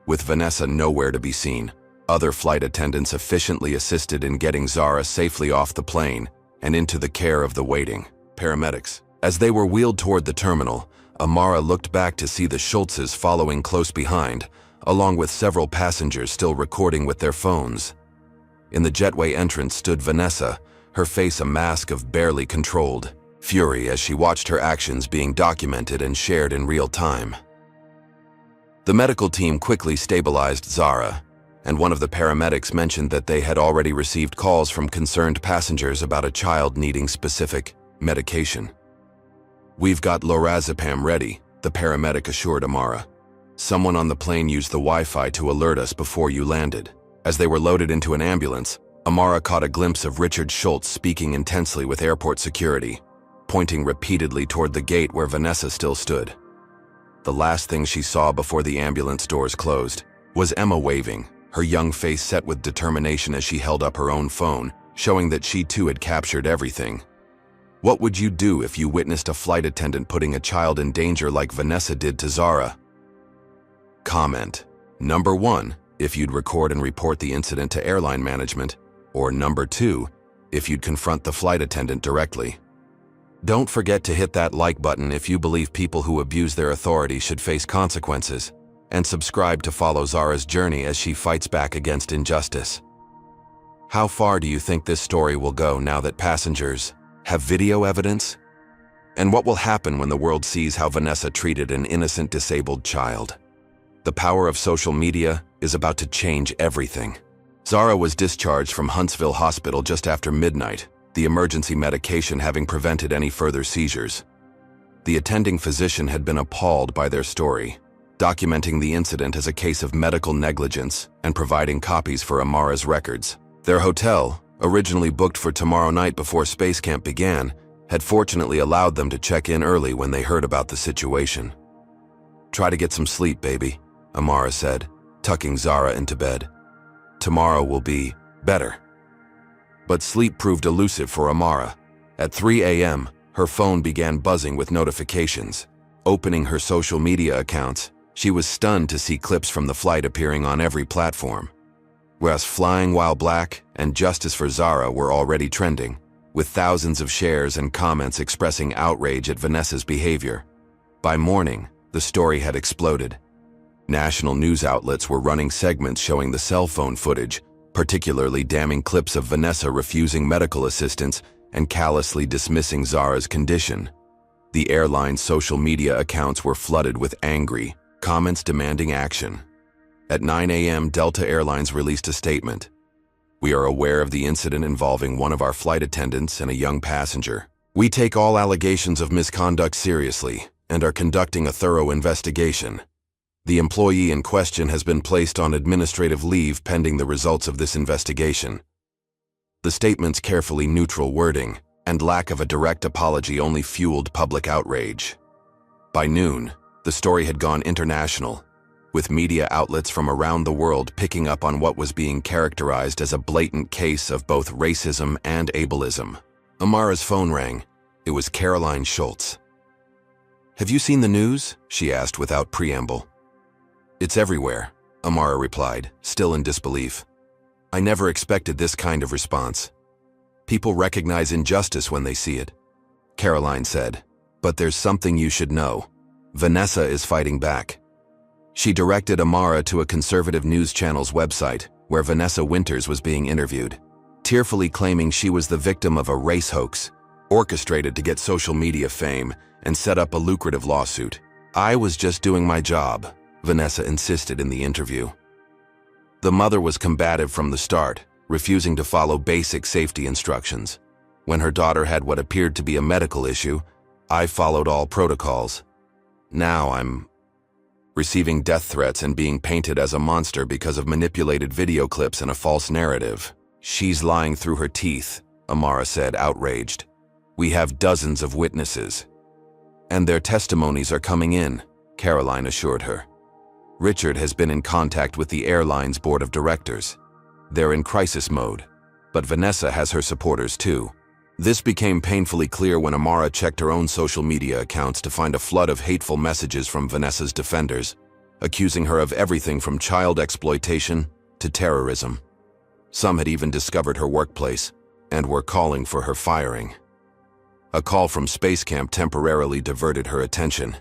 With Vanessa nowhere to be seen, other flight attendants efficiently assisted in getting Zara safely off the plane and into the care of the waiting paramedics. As they were wheeled toward the terminal, Amara looked back to see the Schultzes following close behind, along with several passengers still recording with their phones. In the jetway entrance stood Vanessa, her face a mask of barely controlled fury as she watched her actions being documented and shared in real time. The medical team quickly stabilized Zara, and one of the paramedics mentioned that they had already received calls from concerned passengers about a child needing specific medication. "We've got lorazepam ready," the paramedic assured Amara. "Someone on the plane used the Wi-Fi to alert us before you landed." As they were loaded into an ambulance, Amara caught a glimpse of Richard Schultz speaking intensely with airport security, pointing repeatedly toward the gate where Vanessa still stood. The last thing she saw before the ambulance doors closed was Emma waving, her young face set with determination as she held up her own phone, showing that she too had captured everything. What would you do if you witnessed a flight attendant putting a child in danger like Vanessa did to Zara? Comment. Number 1, if you'd record and report the incident to airline management, or number 2, if you'd confront the flight attendant directly. Don't forget to hit that like button if you believe people who abuse their authority should face consequences, and subscribe to follow Zara's journey as she fights back against injustice. How far do you think this story will go now that passengers have video evidence? And what will happen when the world sees how Vanessa treated an innocent disabled child? The power of social media is about to change everything. Zara was discharged from Huntsville Hospital just after midnight, the emergency medication having prevented any further seizures. The attending physician had been appalled by their story, documenting the incident as a case of medical negligence and providing copies for Amara's records. Their hotel, originally booked for tomorrow night before space camp began, had fortunately allowed them to check in early when they heard about the situation. "Try to get some sleep, baby," Amara said, tucking Zara into bed. "Tomorrow will be better." But sleep proved elusive for Amara. At 3 a.m., her phone began buzzing with notifications. Opening her social media accounts, she was stunned to see clips from the flight appearing on every platform. Whereas Flying While Black and Justice for Zara were already trending, with thousands of shares and comments expressing outrage at Vanessa's behavior. By morning, the story had exploded. National news outlets were running segments showing the cell phone footage, particularly damning clips of Vanessa refusing medical assistance and callously dismissing Zara's condition. The airline's social media accounts were flooded with angry comments demanding action. At 9 a.m., Delta Airlines released a statement. "We are aware of the incident involving one of our flight attendants and a young passenger. We take all allegations of misconduct seriously and are conducting a thorough investigation. The employee in question has been placed on administrative leave pending the results of this investigation." The statement's carefully neutral wording and lack of a direct apology only fueled public outrage. By noon, the story had gone international, with media outlets from around the world picking up on what was being characterized as a blatant case of both racism and ableism. Amara's phone rang. It was Caroline Schultz. "Have you seen the news?" she asked without preamble. "It's everywhere," Amara replied, still in disbelief. "I never expected this kind of response. People recognize injustice when they see it," Caroline said. "But there's something you should know. Vanessa is fighting back." She directed Amara to a conservative news channel's website, where Vanessa Winters was being interviewed, tearfully claiming she was the victim of a race hoax, orchestrated to get social media fame and set up a lucrative lawsuit. "I was just doing my job," Vanessa insisted in the interview. The mother was combative from the start, refusing to follow basic safety instructions. When her daughter had what appeared to be a medical issue, "I followed all protocols. Now I'm receiving death threats and being painted as a monster because of manipulated video clips and a false narrative." "She's lying through her teeth," Amara said, outraged. "We have dozens of witnesses. And their testimonies are coming in," Caroline assured her. "Richard has been in contact with the airline's board of directors. They're in crisis mode, but Vanessa has her supporters too." This became painfully clear when Amara checked her own social media accounts to find a flood of hateful messages from Vanessa's defenders, accusing her of everything from child exploitation to terrorism. Some had even discovered her workplace and were calling for her firing. A call from Space Camp temporarily diverted her attention.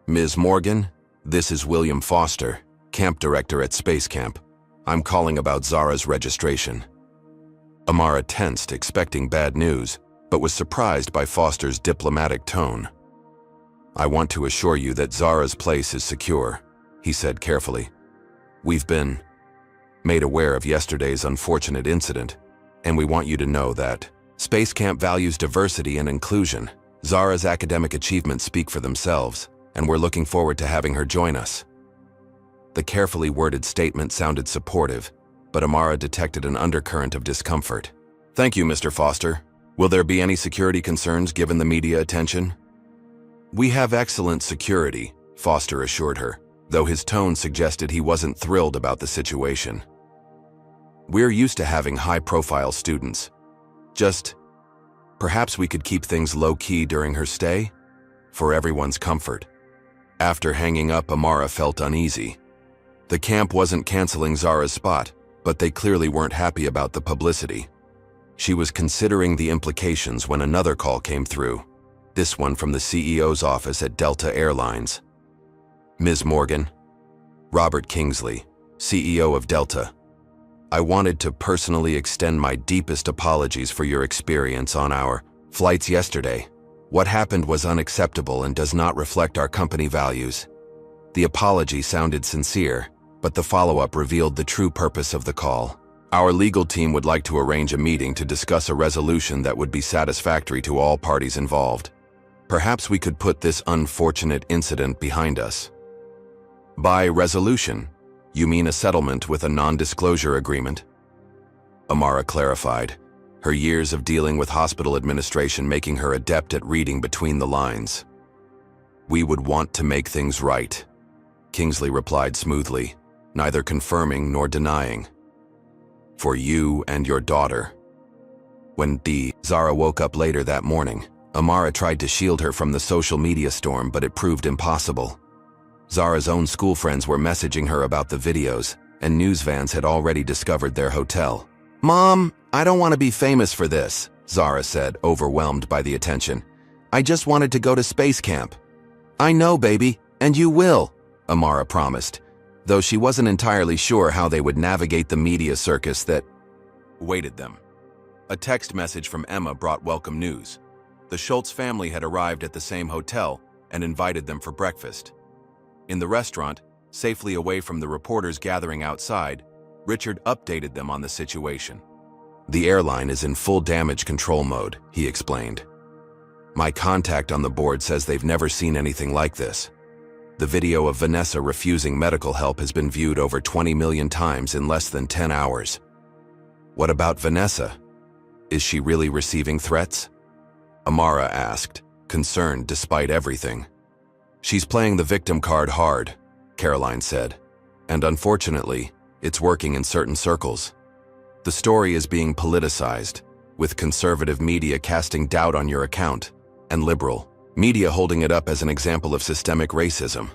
"Ms. Morgan, this is William Foster, camp director at Space Camp. I'm calling about Zara's registration." Amara tensed, expecting bad news, but was surprised by Foster's diplomatic tone. "I want to assure you that Zara's place is secure," he said carefully. "We've been made aware of yesterday's unfortunate incident, and we want you to know that Space Camp values diversity and inclusion. Zara's academic achievements speak for themselves, and we're looking forward to having her join us." The carefully worded statement sounded supportive, but Amara detected an undercurrent of discomfort. "Thank you, Mr. Foster. Will there be any security concerns given the media attention?" "We have excellent security," Foster assured her, though his tone suggested he wasn't thrilled about the situation. "We're used to having high-profile students. Just, perhaps we could keep things low-key during her stay? For everyone's comfort." After hanging up, Amara felt uneasy. The camp wasn't canceling Zara's spot, but they clearly weren't happy about the publicity. She was considering the implications when another call came through, this one from the CEO's office at Delta Airlines. "Ms. Morgan, Robert Kingsley, CEO of Delta. I wanted to personally extend my deepest apologies for your experience on our flights yesterday. What happened was unacceptable and does not reflect our company values." The apology sounded sincere, but the follow-up revealed the true purpose of the call. "Our legal team would like to arrange a meeting to discuss a resolution that would be satisfactory to all parties involved. Perhaps we could put this unfortunate incident behind us." "By resolution, you mean a settlement with a non-disclosure agreement?" Amara clarified, her years of dealing with hospital administration making her adept at reading between the lines. "We would want to make things right," Kingsley replied smoothly, neither confirming nor denying. "For you and your daughter." When Zara woke up later that morning, Amara tried to shield her from the social media storm, but it proved impossible. Zara's own school friends were messaging her about the videos, and news vans had already discovered their hotel. "Mom, I don't want to be famous for this," Zara said, overwhelmed by the attention. "I just wanted to go to Space Camp." "I know, baby, and you will," Amara promised, though she wasn't entirely sure how they would navigate the media circus that awaited them. A text message from Emma brought welcome news. The Schultz family had arrived at the same hotel and invited them for breakfast. In the restaurant, safely away from the reporters gathering outside, Richard updated them on the situation. "The airline is in full damage control mode," he explained. "My contact on the board says they've never seen anything like this. The video of Vanessa refusing medical help has been viewed over 20 million times in less than 10 hours. What about Vanessa? Is she really receiving threats?" Amara asked, concerned despite everything. She's playing the victim card hard, Caroline said. And unfortunately, it's working in certain circles. The story is being politicized, with conservative media casting doubt on your account, and liberal media holding it up as an example of systemic racism.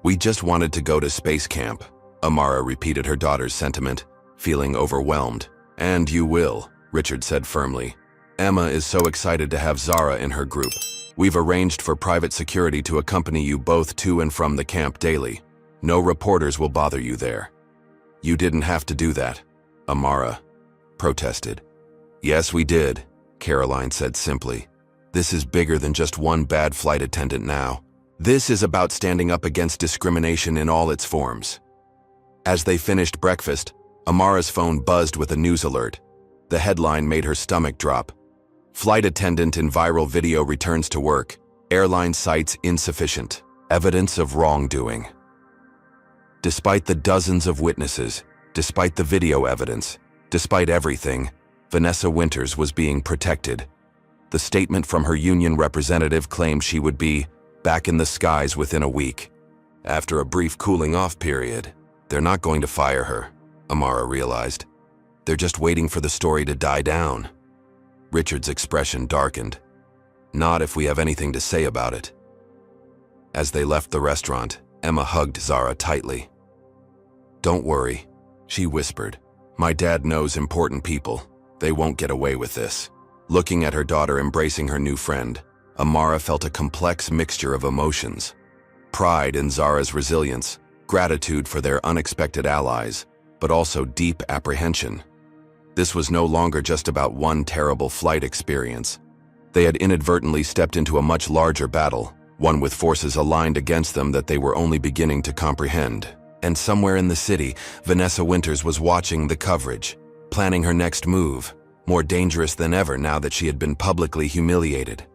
We just wanted to go to space camp, Amara repeated her daughter's sentiment, feeling overwhelmed. And you will, Richard said firmly. Emma is so excited to have Zara in her group. We've arranged for private security to accompany you both to and from the camp daily. No reporters will bother you there. You didn't have to do that, Amara protested. Yes, we did, Caroline said simply. This is bigger than just one bad flight attendant now. This is about standing up against discrimination in all its forms. As they finished breakfast, Amara's phone buzzed with a news alert. The headline made her stomach drop. Flight attendant in viral video returns to work. Airline cites insufficient evidence of wrongdoing. Despite the dozens of witnesses, despite the video evidence, despite everything, Vanessa Winters was being protected. The statement from her union representative claimed she would be back in the skies within a week. After a brief cooling-off period, they're not going to fire her, Amara realized. They're just waiting for the story to die down. Richard's expression darkened. Not if we have anything to say about it. As they left the restaurant, Emma hugged Zara tightly. Don't worry, she whispered. My dad knows important people. They won't get away with this. Looking at her daughter embracing her new friend, Amara felt a complex mixture of emotions. Pride in Zara's resilience, gratitude for their unexpected allies, but also deep apprehension. This was no longer just about one terrible flight experience. They had inadvertently stepped into a much larger battle, one with forces aligned against them that they were only beginning to comprehend. And somewhere in the city, Vanessa Winters was watching the coverage, planning her next move, more dangerous than ever now that she had been publicly humiliated.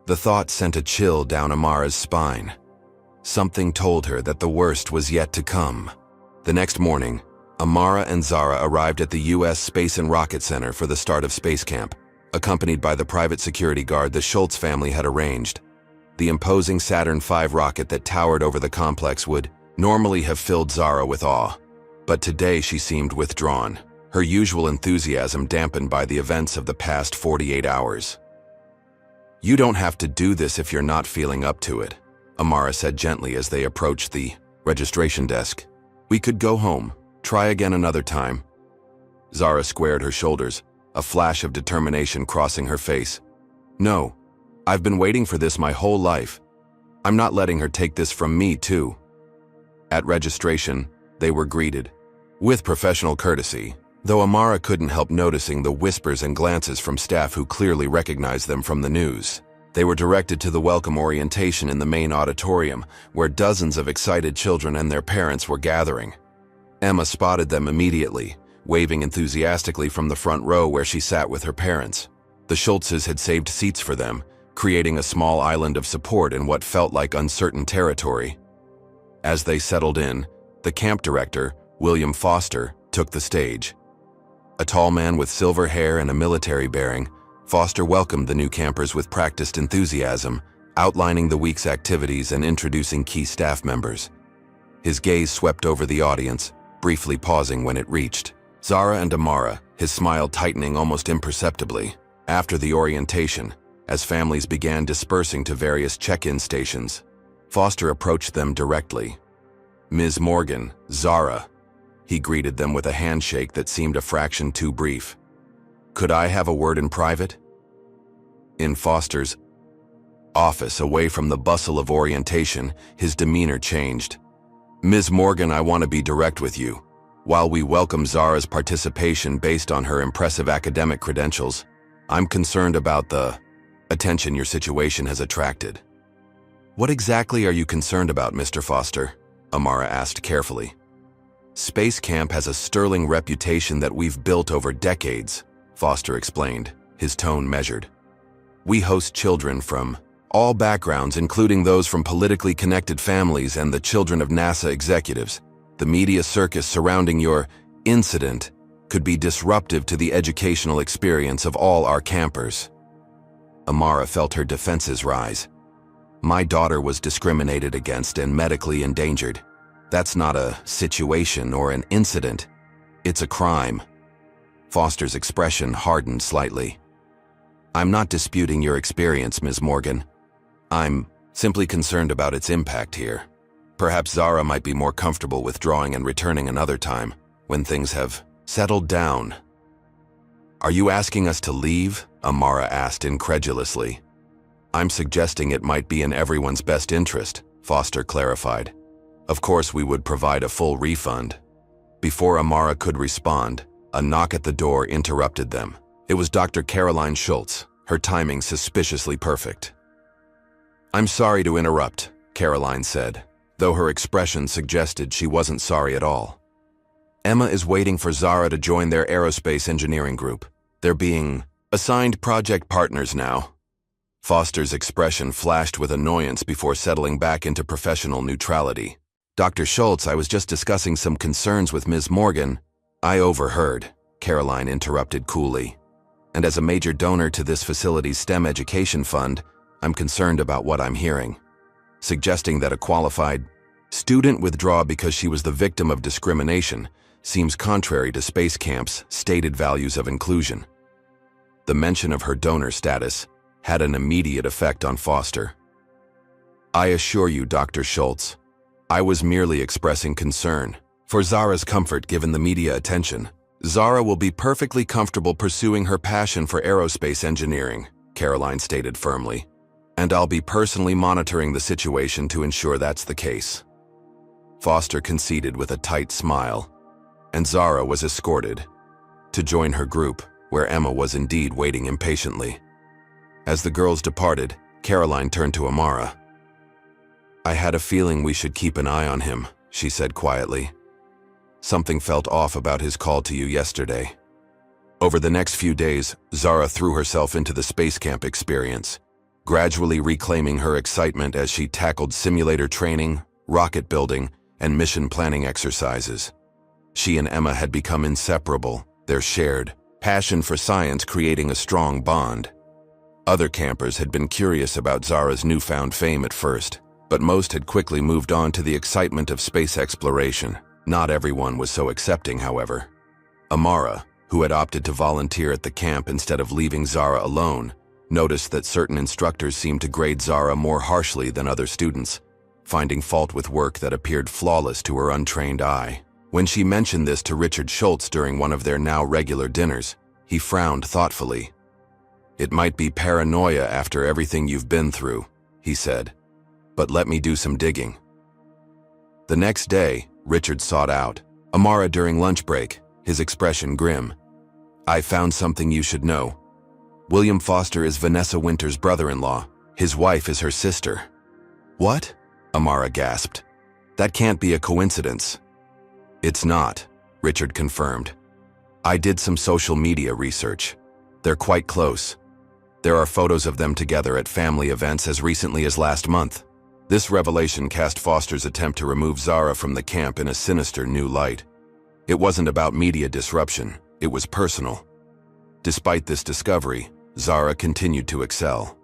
The thought sent a chill down Amara's spine. Something told her that the worst was yet to come. The next morning, Amara and Zara arrived at the U.S. Space and Rocket Center for the start of space camp, accompanied by the private security guard the Schultz family had arranged. The imposing Saturn V rocket that towered over the complex would normally have filled Zara with awe, but today she seemed withdrawn, her usual enthusiasm dampened by the events of the past 48 hours. You don't have to do this if you're not feeling up to it, Amara said gently as they approached the registration desk. We could go home. Try again another time. Zara squared her shoulders, a flash of determination crossing her face. No, I've been waiting for this my whole life. I'm not letting her take this from me, too. At registration, they were greeted with professional courtesy, though Amara couldn't help noticing the whispers and glances from staff who clearly recognized them from the news. They were directed to the welcome orientation in the main auditorium, where dozens of excited children and their parents were gathering. Emma spotted them immediately, waving enthusiastically from the front row where she sat with her parents. The Schultzes had saved seats for them, creating a small island of support in what felt like uncertain territory. As they settled in, the camp director, William Foster, took the stage. A tall man with silver hair and a military bearing, Foster welcomed the new campers with practiced enthusiasm, outlining the week's activities and introducing key staff members. His gaze swept over the audience, briefly pausing when it reached Zara and Amara, his smile tightening almost imperceptibly. After the orientation, as families began dispersing to various check-in stations, Foster approached them directly. Ms. Morgan, Zara. He greeted them with a handshake that seemed a fraction too brief. Could I have a word in private? In Foster's office, away from the bustle of orientation, his demeanor changed. Ms. Morgan, I want to be direct with you. While we welcome Zara's participation based on her impressive academic credentials, I'm concerned about the attention your situation has attracted. What exactly are you concerned about, Mr. Foster? Amara asked carefully. Space Camp has a sterling reputation that we've built over decades, Foster explained, his tone measured. We host children from all backgrounds, including those from politically connected families and the children of NASA executives. The media circus surrounding your incident could be disruptive to the educational experience of all our campers. Amara felt her defenses rise. My daughter was discriminated against and medically endangered. That's not a situation or an incident. It's a crime. Foster's expression hardened slightly. I'm not disputing your experience, Ms. Morgan. I'm simply concerned about its impact here. Perhaps Zara might be more comfortable withdrawing and returning another time, when things have settled down. Are you asking us to leave? Amara asked incredulously. I'm suggesting it might be in everyone's best interest, Foster clarified. Of course, we would provide a full refund. Before Amara could respond, a knock at the door interrupted them. It was Dr. Caroline Schultz, her timing suspiciously perfect. I'm sorry to interrupt, Caroline said, though her expression suggested she wasn't sorry at all. Emma is waiting for Zara to join their aerospace engineering group. They're being assigned project partners now. Foster's expression flashed with annoyance before settling back into professional neutrality. Dr. Schultz, I was just discussing some concerns with Ms. Morgan. I overheard, Caroline interrupted coolly. And as a major donor to this facility's STEM education fund, I'm concerned about what I'm hearing. Suggesting that a qualified student withdraw because she was the victim of discrimination seems contrary to Space Camp's stated values of inclusion. The mention of her donor status had an immediate effect on Foster. I assure you, Dr. Schultz, I was merely expressing concern for Zara's comfort given the media attention. Zara will be perfectly comfortable pursuing her passion for aerospace engineering, Caroline stated firmly, and I'll be personally monitoring the situation to ensure that's the case. Foster conceded with a tight smile, and Zara was escorted to join her group, where Emma was indeed waiting impatiently. As the girls departed, Caroline turned to Amara. I had a feeling we should keep an eye on him, she said quietly. Something felt off about his call to you yesterday. Over the next few days, Zara threw herself into the space camp experience, gradually reclaiming her excitement as she tackled simulator training, rocket building, and mission planning exercises. She and Emma had become inseparable, their shared passion for science creating a strong bond. Other campers had been curious about Zara's newfound fame at first, but most had quickly moved on to the excitement of space exploration. Not everyone was so accepting, however. Amara, who had opted to volunteer at the camp instead of leaving Zara alone, noticed that certain instructors seemed to grade Zara more harshly than other students, finding fault with work that appeared flawless to her untrained eye. When she mentioned this to Richard Schultz during one of their now regular dinners, he frowned thoughtfully. It might be paranoia after everything you've been through, he said, but let me do some digging. The next day, Richard sought out Amara during lunch break, his expression grim. I found something you should know. William Foster is Vanessa Winter's brother-in-law. His wife is her sister. What? Amara gasped. That can't be a coincidence. It's not, Richard confirmed. I did some social media research. They're quite close. There are photos of them together at family events as recently as last month. This revelation cast Foster's attempt to remove Zara from the camp in a sinister new light. It wasn't about media disruption, it was personal. Despite this discovery, Zara continued to excel.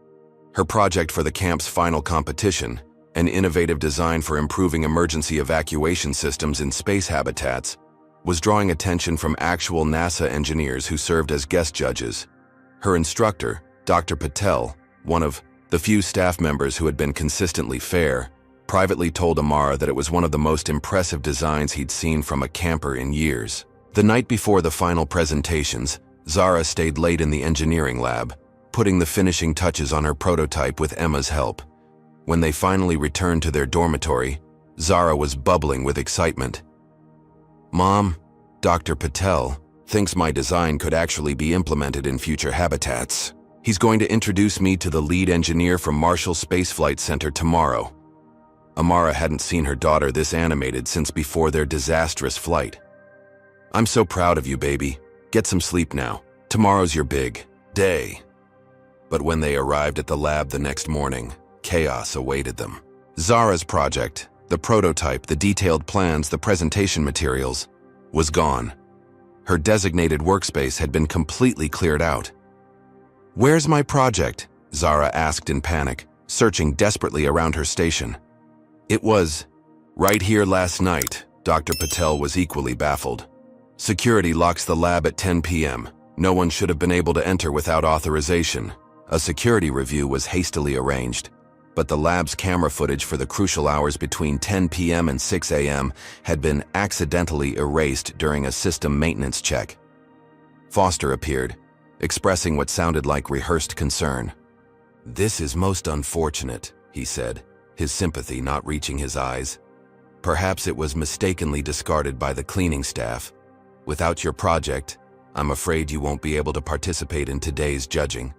Her project for the camp's final competition, an innovative design for improving emergency evacuation systems in space habitats, was drawing attention from actual NASA engineers who served as guest judges. Her instructor, Dr. Patel, one of the few staff members who had been consistently fair, privately told Amara that it was one of the most impressive designs he'd seen from a camper in years. The night before the final presentations, Zara stayed late in the engineering lab, putting the finishing touches on her prototype with Emma's help. When they finally returned to their dormitory, Zara was bubbling with excitement. Mom, Dr. Patel thinks my design could actually be implemented in future habitats. He's going to introduce me to the lead engineer from Marshall Space Flight Center tomorrow. Amara hadn't seen her daughter this animated since before their disastrous flight. I'm so proud of you, baby. Get some sleep now. Tomorrow's your big day. But when they arrived at the lab the next morning, chaos awaited them. Zara's project, the prototype, the detailed plans, the presentation materials, was gone. Her designated workspace had been completely cleared out. Where's my project? Zara asked in panic, searching desperately around her station. It was right here last night. Dr. Patel was equally baffled. Security locks the lab at 10 p.m. No one should have been able to enter without authorization. A security review was hastily arranged, but the lab's camera footage for the crucial hours between 10 p.m. and 6 a.m. had been accidentally erased during a system maintenance check. Foster appeared, expressing what sounded like rehearsed concern. "This is most unfortunate," he said, his sympathy not reaching his eyes. "Perhaps it was mistakenly discarded by the cleaning staff. Without your project, I'm afraid you won't be able to participate in today's judging."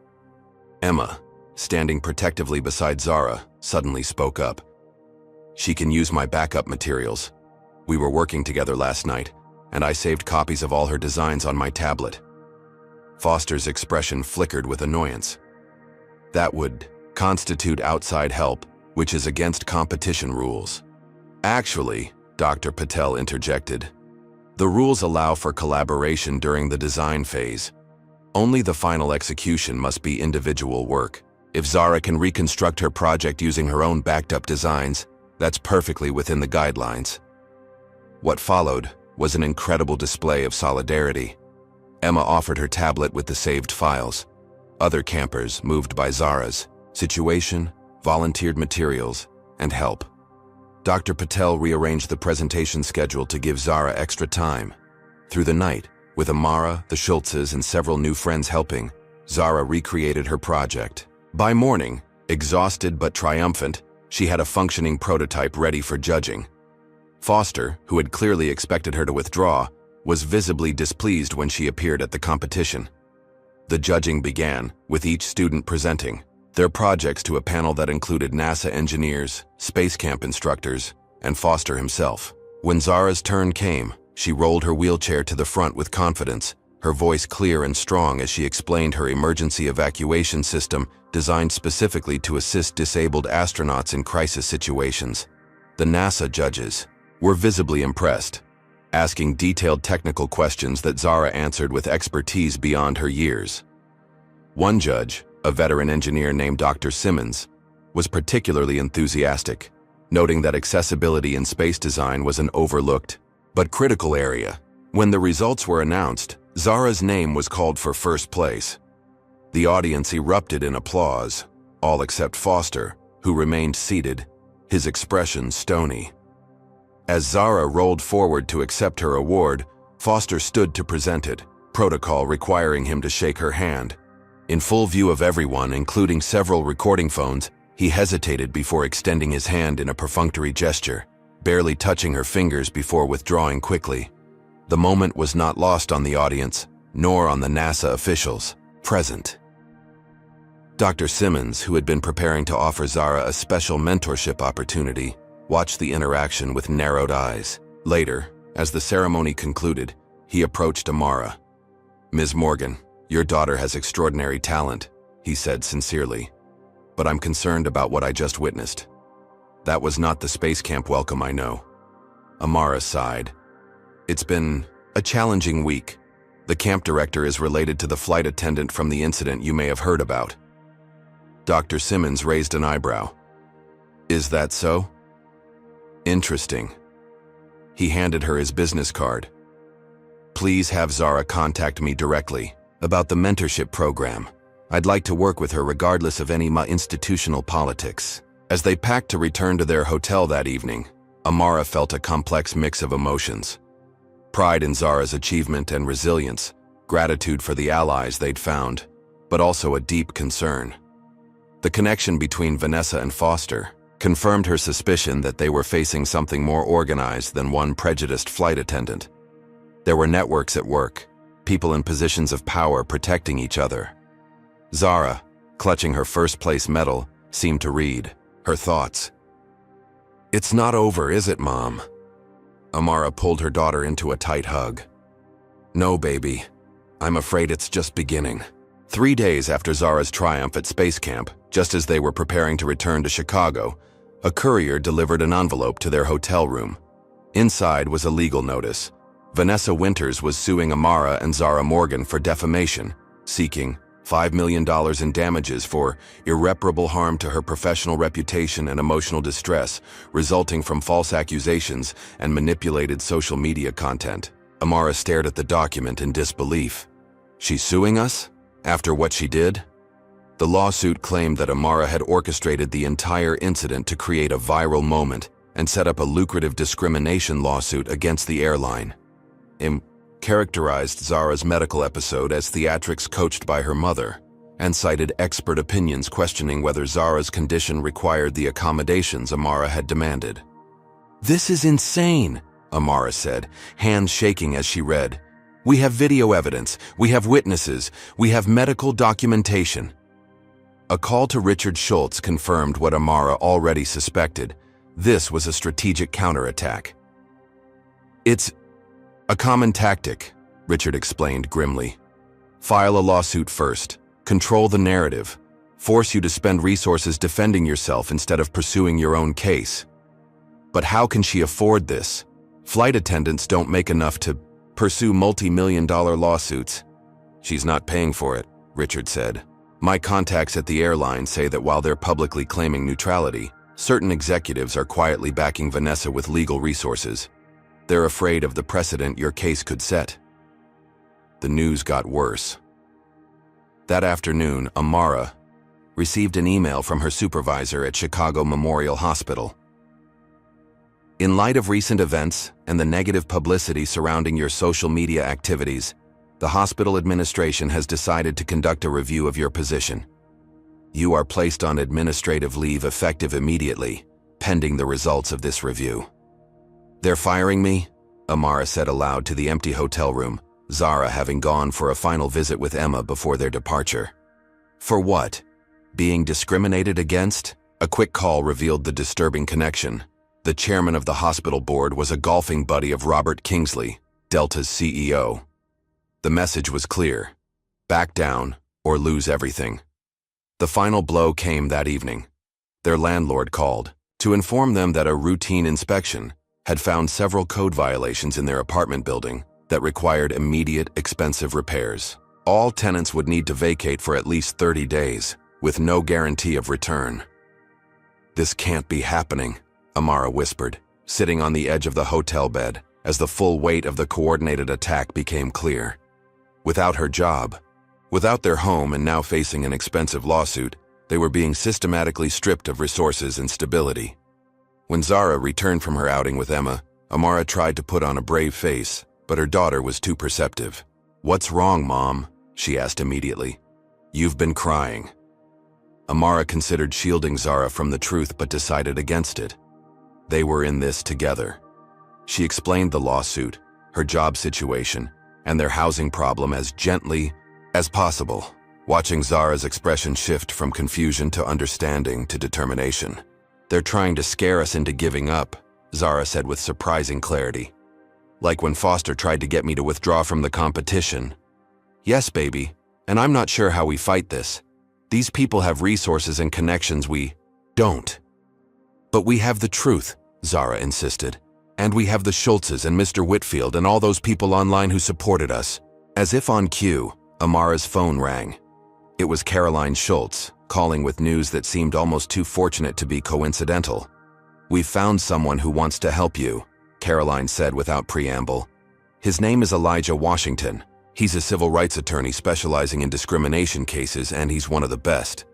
Emma, standing protectively beside Zara, suddenly spoke up. "She can use my backup materials. We were working together last night, and I saved copies of all her designs on my tablet." Foster's expression flickered with annoyance. "That would constitute outside help, which is against competition rules." "Actually," Dr. Patel interjected, "the rules allow for collaboration during the design phase. Only the final execution must be individual work. If Zara can reconstruct her project using her own backed-up designs, that's perfectly within the guidelines." What followed was an incredible display of solidarity. Emma offered her tablet with the saved files. Other campers, moved by Zara's situation, volunteered materials, and help. Dr. Patel rearranged the presentation schedule to give Zara extra time. Through the night, with Amara, the Schultzes, and several new friends helping, Zara recreated her project. By morning, exhausted but triumphant, she had a functioning prototype ready for judging. Foster, who had clearly expected her to withdraw, was visibly displeased when she appeared at the competition. The judging began, with each student presenting their projects to a panel that included NASA engineers, space camp instructors, and Foster himself. When Zara's turn came, she rolled her wheelchair to the front with confidence, her voice clear and strong as she explained her emergency evacuation system designed specifically to assist disabled astronauts in crisis situations. The NASA judges were visibly impressed, asking detailed technical questions that Zara answered with expertise beyond her years. One judge, a veteran engineer named Dr. Simmons, was particularly enthusiastic, noting that accessibility in space design was an overlooked but critical area. When the results were announced, Zara's name was called for first place. The audience erupted in applause, all except Foster, who remained seated, his expression stony. As Zara rolled forward to accept her award, Foster stood to present it, protocol requiring him to shake her hand. In full view of everyone, including several recording phones, he hesitated before extending his hand in a perfunctory gesture, barely touching her fingers before withdrawing quickly. The moment was not lost on the audience, nor on the NASA officials present. Dr. Simmons, who had been preparing to offer Zara a special mentorship opportunity, watched the interaction with narrowed eyes. Later, as the ceremony concluded, he approached Amara. "Ms. Morgan, your daughter has extraordinary talent," he said sincerely, "but I'm concerned about what I just witnessed. That was not the space camp welcome, I know." Amara sighed. "It's been a challenging week. The camp director is related to the flight attendant from the incident you may have heard about." Dr. Simmons raised an eyebrow. "Is that so? Interesting." He handed her his business card. "Please have Zara contact me directly about the mentorship program. I'd like to work with her regardless of any institutional politics." As they packed to return to their hotel that evening, Amara felt a complex mix of emotions. Pride in Zara's achievement and resilience, gratitude for the allies they'd found, but also a deep concern. The connection between Vanessa and Foster confirmed her suspicion that they were facing something more organized than one prejudiced flight attendant. There were networks at work, people in positions of power protecting each other. Zara, clutching her first-place medal, seemed to read her thoughts. "It's not over, is it, Mom?" Amara pulled her daughter into a tight hug. "No, baby. I'm afraid it's just beginning." 3 days after Zara's triumph at space camp, just as they were preparing to return to Chicago, a courier delivered an envelope to their hotel room. Inside was a legal notice. Vanessa Winters was suing Amara and Zara Morgan for defamation, seeking $5 million in damages for irreparable harm to her professional reputation and emotional distress resulting from false accusations and manipulated social media content. Amara stared at the document in disbelief. She's suing us? After what she did? The lawsuit claimed that Amara had orchestrated the entire incident to create a viral moment and set up a lucrative discrimination lawsuit against the airline. Characterized Zara's medical episode as theatrics coached by her mother, and cited expert opinions questioning whether Zara's condition required the accommodations Amara had demanded. "This is insane," Amara said, hands shaking as she read. "We have video evidence, we have witnesses, we have medical documentation." A call to Richard Schultz confirmed what Amara already suspected. This was a strategic counterattack. "It's a common tactic," Richard explained grimly. "File a lawsuit first, control the narrative, force you to spend resources defending yourself instead of pursuing your own case. But how can she afford this? Flight attendants don't make enough to pursue multi-million-dollar lawsuits." "She's not paying for it," Richard said. "My contacts at the airline say that while they're publicly claiming neutrality, certain executives are quietly backing Vanessa with legal resources. They're afraid of the precedent your case could set." The news got worse. That afternoon, Amara received an email from her supervisor at Chicago Memorial Hospital. "In light of recent events and the negative publicity surrounding your social media activities, the hospital administration has decided to conduct a review of your position. You are placed on administrative leave effective immediately, pending the results of this review." "They're firing me?" Amara said aloud to the empty hotel room, Zara having gone for a final visit with Emma before their departure. "For what? Being discriminated against?" A quick call revealed the disturbing connection. The chairman of the hospital board was a golfing buddy of Robert Kingsley, Delta's CEO. The message was clear: back down or lose everything. The final blow came that evening. Their landlord called to inform them that a routine inspection had found several code violations in their apartment building that required immediate, expensive repairs. All tenants would need to vacate for at least 30 days, with no guarantee of return. "This can't be happening," Amara whispered, sitting on the edge of the hotel bed as the full weight of the coordinated attack became clear. Without her job, without their home and now facing an expensive lawsuit, they were being systematically stripped of resources and stability. When Zara returned from her outing with Emma, Amara tried to put on a brave face, but her daughter was too perceptive. "What's wrong, Mom?" she asked immediately. "You've been crying." Amara considered shielding Zara from the truth but decided against it. They were in this together. She explained the lawsuit, her job situation, and their housing problem as gently as possible, watching Zara's expression shift from confusion to understanding to determination. "They're trying to scare us into giving up," Zara said with surprising clarity. "Like when Foster tried to get me to withdraw from the competition." "Yes, baby, and I'm not sure how we fight this. These people have resources and connections we don't." "But we have the truth," Zara insisted. "And we have the Schultzes and Mr. Whitfield and all those people online who supported us." As if on cue, Amara's phone rang. It was Caroline Schultz, calling with news that seemed almost too fortunate to be coincidental. "We've found someone who wants to help you," Caroline said without preamble. "His name is Elijah Washington. He's a civil rights attorney specializing in discrimination cases, and he's one of the best."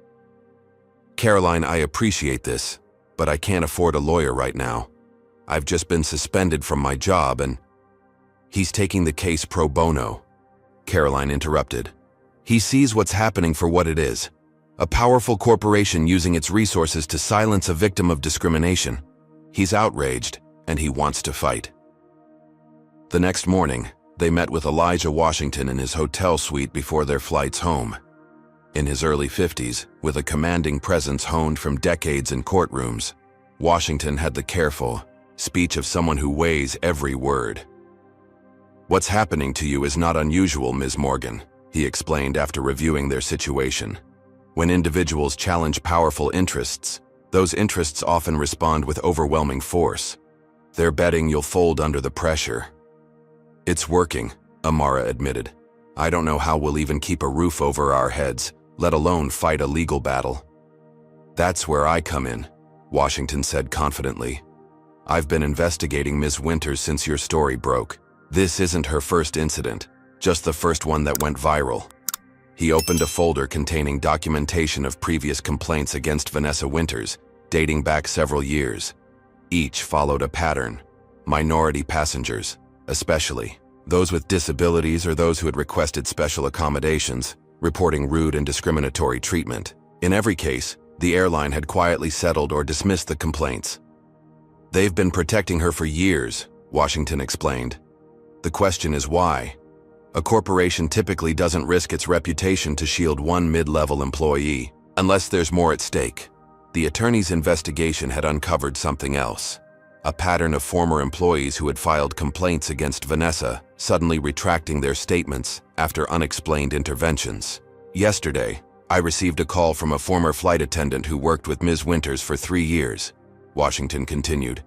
"Caroline, I appreciate this, but I can't afford a lawyer right now. I've just been suspended from my job and—" "He's taking the case pro bono," Caroline interrupted. "He sees what's happening for what it is. A powerful corporation using its resources to silence a victim of discrimination. He's outraged, and he wants to fight." The next morning, they met with Elijah Washington in his hotel suite before their flights home. In his early 50s, with a commanding presence honed from decades in courtrooms, Washington had the careful speech of someone who weighs every word. "What's happening to you is not unusual, Ms. Morgan," he explained after reviewing their situation. "When individuals challenge powerful interests, those interests often respond with overwhelming force. They're betting you'll fold under the pressure." "It's working," Amara admitted. I don't know how we'll even keep a roof over our heads, let alone fight a legal battle. That's where I come in, Washington said confidently. I've been investigating Ms. Winters since your story broke. This isn't her first incident, just the first one that went viral. He opened a folder containing documentation of previous complaints against Vanessa Winters, dating back several years. Each followed a pattern. Minority passengers, especially those with disabilities or those who had requested special accommodations, reporting rude and discriminatory treatment. In every case, the airline had quietly settled or dismissed the complaints. They've been protecting her for years, Washington explained. The question is why? A corporation typically doesn't risk its reputation to shield one mid-level employee, unless there's more at stake. The attorney's investigation had uncovered something else. A pattern of former employees who had filed complaints against Vanessa, suddenly retracting their statements after unexplained interventions. Yesterday, I received a call from a former flight attendant who worked with Ms. Winters for 3 years, Washington continued.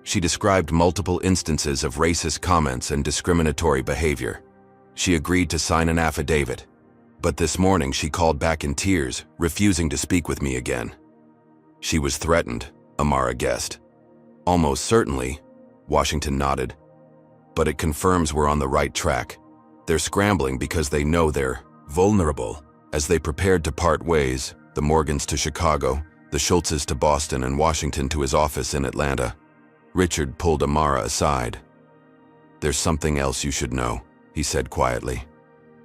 She described multiple instances of racist comments and discriminatory behavior. She agreed to sign an affidavit, but this morning she called back in tears, refusing to speak with me again. She was threatened, Amara guessed. Almost certainly, Washington nodded. But it confirms we're on the right track. They're scrambling because they know they're vulnerable. As they prepared to part ways, the Morgans to Chicago, the Schultzes to Boston, and Washington to his office in Atlanta, Richard pulled Amara aside. There's something else you should know, he said quietly.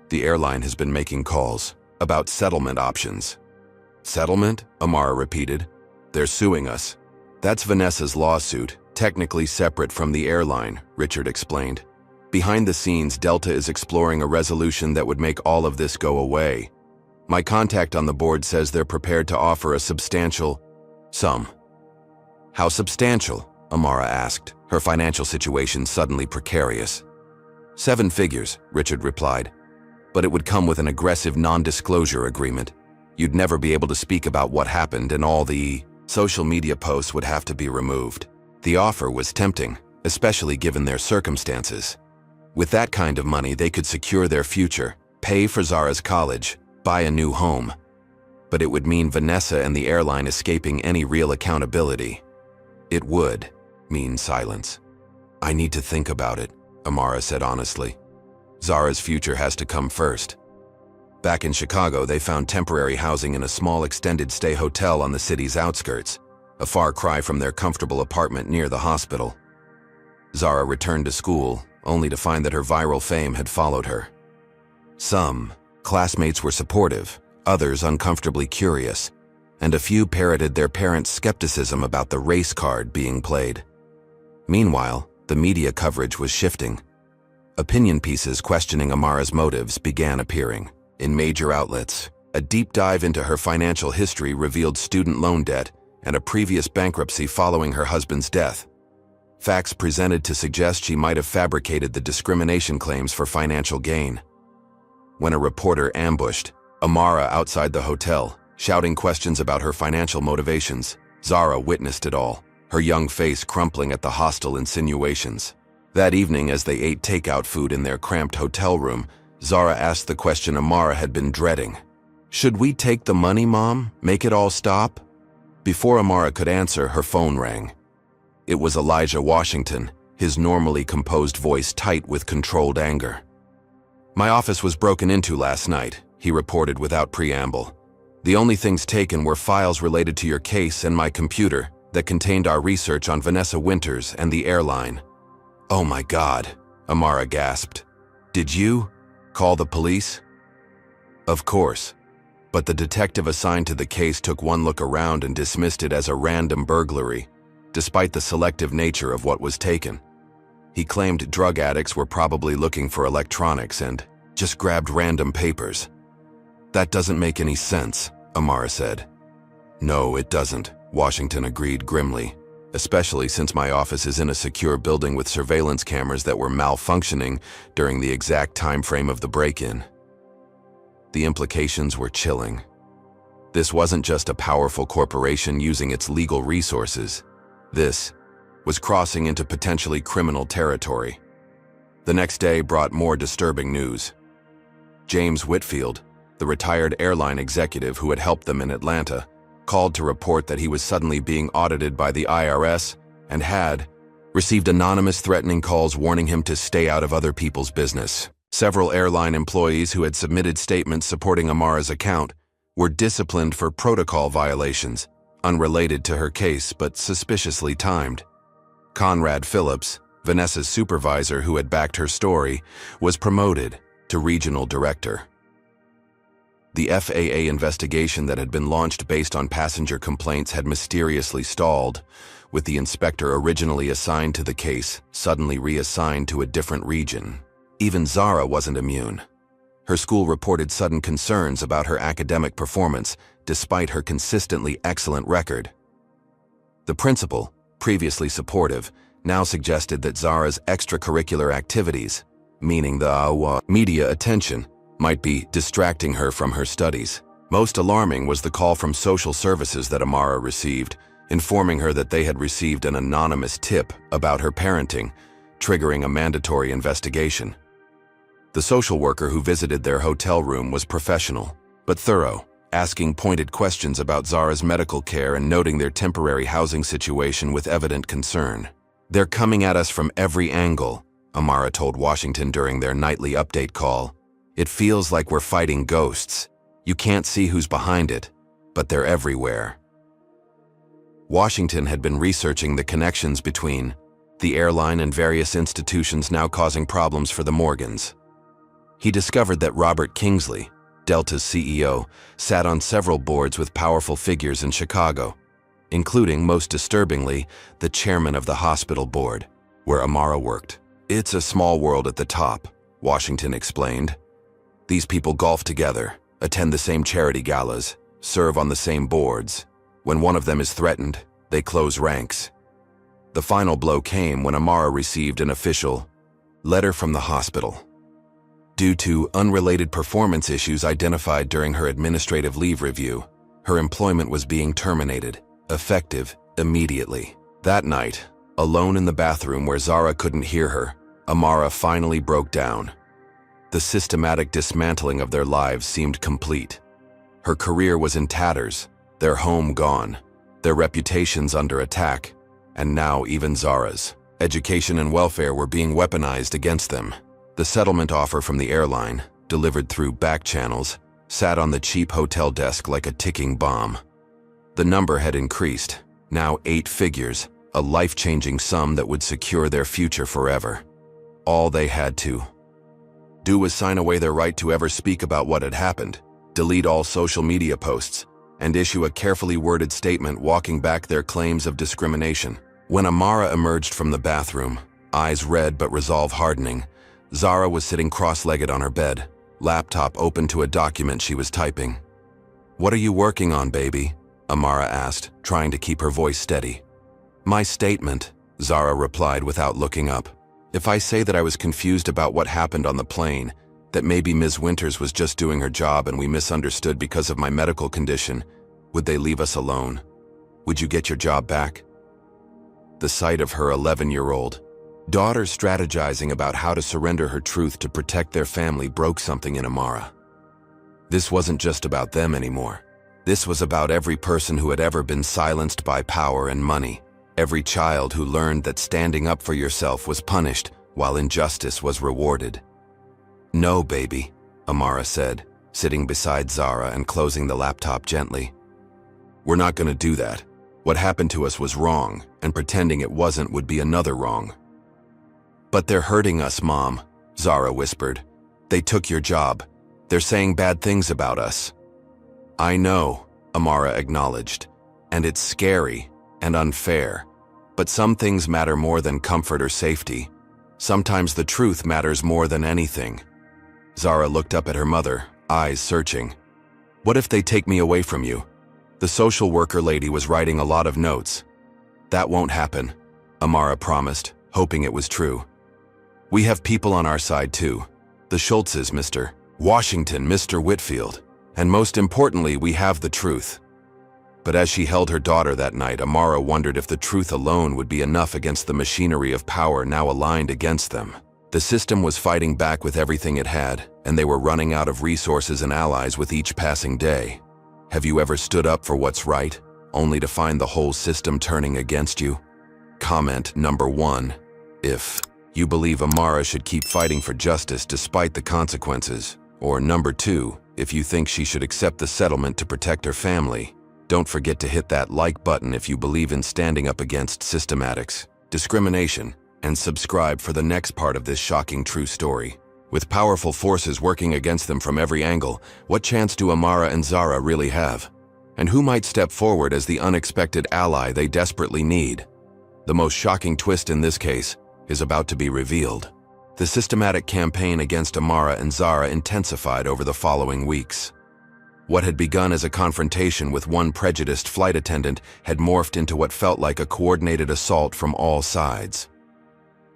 The airline has been making calls about settlement options. Settlement? Amara repeated. They're suing us. That's Vanessa's lawsuit, technically separate from the airline, Richard explained. Behind the scenes, Delta is exploring a resolution that would make all of this go away. My contact on the board says they're prepared to offer a substantial sum. How substantial? Amara asked, her financial situation suddenly precarious. 7 figures, Richard replied. But it would come with an aggressive non-disclosure agreement. You'd never be able to speak about what happened, and all the social media posts would have to be removed. The offer was tempting, especially given their circumstances. With that kind of money, they could secure their future, pay for Zara's college, buy a new home. But it would mean Vanessa and the airline escaping any real accountability. It would mean silence. I need to think about it, Amara said honestly. Zara's future has to come first. Back in Chicago, they found temporary housing in a small extended-stay hotel on the city's outskirts, a far cry from their comfortable apartment near the hospital. Zara returned to school, only to find that her viral fame had followed her. Some classmates were supportive, others uncomfortably curious, and a few parroted their parents' skepticism about the race card being played. Meanwhile, the media coverage was shifting. Opinion pieces questioning Amara's motives began appearing. In major outlets, a deep dive into her financial history revealed student loan debt and a previous bankruptcy following her husband's death. Facts presented to suggest she might have fabricated the discrimination claims for financial gain. When a reporter ambushed Amara outside the hotel, shouting questions about her financial motivations, Zara witnessed it all, her young face crumpling at the hostile insinuations. That evening, as they ate takeout food in their cramped hotel room, Zara asked the question Amara had been dreading. Should we take the money, Mom? Make it all stop? Before Amara could answer, her phone rang. It was Elijah Washington, his normally composed voice tight with controlled anger. My office was broken into last night, he reported without preamble. The only things taken were files related to your case and my computer that contained our research on Vanessa Winters and the airline. Oh my God, Amara gasped. Did you call the police? Of course, but the detective assigned to the case took one look around and dismissed it as a random burglary, despite the selective nature of what was taken. He claimed drug addicts were probably looking for electronics and just grabbed random papers. That doesn't make any sense, Amara said. No, it doesn't, Washington agreed grimly, especially since my office is in a secure building with surveillance cameras that were malfunctioning during the exact time frame of the break-in. The implications were chilling. This wasn't just a powerful corporation using its legal resources. This was crossing into potentially criminal territory. The next day brought more disturbing news. James Whitfield, the retired airline executive who had helped them in Atlanta, called to report that he was suddenly being audited by the IRS and had received anonymous threatening calls warning him to stay out of other people's business. Several airline employees who had submitted statements supporting Amara's account were disciplined for protocol violations, unrelated to her case but suspiciously timed. Conrad Phillips, Vanessa's supervisor who had backed her story, was promoted to regional director. The FAA investigation that had been launched based on passenger complaints had mysteriously stalled, with the inspector originally assigned to the case suddenly reassigned to a different region. Even Zara wasn't immune. Her school reported sudden concerns about her academic performance despite her consistently excellent record. The principal, previously supportive, now suggested that Zara's extracurricular activities, meaning the media attention, might be distracting her from her studies. Most alarming was the call from social services that Amara received, informing her that they had received an anonymous tip about her parenting, triggering a mandatory investigation. The social worker who visited their hotel room was professional, but thorough, asking pointed questions about Zara's medical care and noting their temporary housing situation with evident concern. "They're coming at us from every angle," Amara told Washington during their nightly update call. "It feels like we're fighting ghosts. You can't see who's behind it, but they're everywhere." Washington had been researching the connections between the airline and various institutions now causing problems for the Morgans. He discovered that Robert Kingsley, Delta's CEO, sat on several boards with powerful figures in Chicago, including, most disturbingly, the chairman of the hospital board, where Amara worked. "It's a small world at the top," Washington explained. "These people golf together, attend the same charity galas, serve on the same boards. When one of them is threatened, they close ranks." The final blow came when Amara received an official letter from the hospital. Due to unrelated performance issues identified during her administrative leave review, her employment was being terminated, effective immediately. That night, alone in the bathroom where Zara couldn't hear her, Amara finally broke down. The systematic dismantling of their lives seemed complete. Her career was in tatters, their home gone, their reputations under attack, and now even Zara's. Education and welfare were being weaponized against them. The settlement offer from the airline, delivered through back channels, sat on the cheap hotel desk like a ticking bomb. The number had increased, now 8 figures, a life-changing sum that would secure their future forever. All they had to do was sign away their right to ever speak about what had happened, delete all social media posts, and issue a carefully worded statement walking back their claims of discrimination. When Amara emerged from the bathroom, eyes red but resolve hardening, Zara was sitting cross-legged on her bed, laptop open to a document she was typing. "What are you working on, baby?" Amara asked, trying to keep her voice steady. "My statement," Zara replied without looking up. "If I say that I was confused about what happened on the plane, that maybe Ms. Winters was just doing her job and we misunderstood because of my medical condition, would they leave us alone? Would you get your job back?" The sight of her 11-year-old daughter strategizing about how to surrender her truth to protect their family broke something in Amara. This wasn't just about them anymore. This was about every person who had ever been silenced by power and money, every child who learned that standing up for yourself was punished while injustice was rewarded. "No, baby," Amara said, sitting beside Zara and closing the laptop gently. "We're not going to do that. What happened to us was wrong, and pretending it wasn't would be another wrong." "But they're hurting us, Mom," Zara whispered. "They took your job. They're saying bad things about us." "I know," Amara acknowledged, "and it's scary and unfair. But some things matter more than comfort or safety. Sometimes the truth matters more than anything." Zara looked up at her mother, eyes searching. "What if they take me away from you?" The social worker lady was writing a lot of notes. "That won't happen," Amara promised, hoping it was true. "We have people on our side too. The Schultzes, Mr. Washington, Mr. Whitfield. And most importantly, we have the truth." But as she held her daughter that night, Amara wondered if the truth alone would be enough against the machinery of power now aligned against them. The system was fighting back with everything it had, and they were running out of resources and allies with each passing day. Have you ever stood up for what's right, only to find the whole system turning against you? Comment number 1. If you believe Amara should keep fighting for justice despite the consequences. Or number 2, if you think she should accept the settlement to protect her family. Don't forget to hit that like button if you believe in standing up against systematics, discrimination, and subscribe for the next part of this shocking true story. With powerful forces working against them from every angle, what chance do Amara and Zara really have? And who might step forward as the unexpected ally they desperately need? The most shocking twist in this case is about to be revealed. The systematic campaign against Amara and Zara intensified over the following weeks. What had begun as a confrontation with one prejudiced flight attendant had morphed into what felt like a coordinated assault from all sides.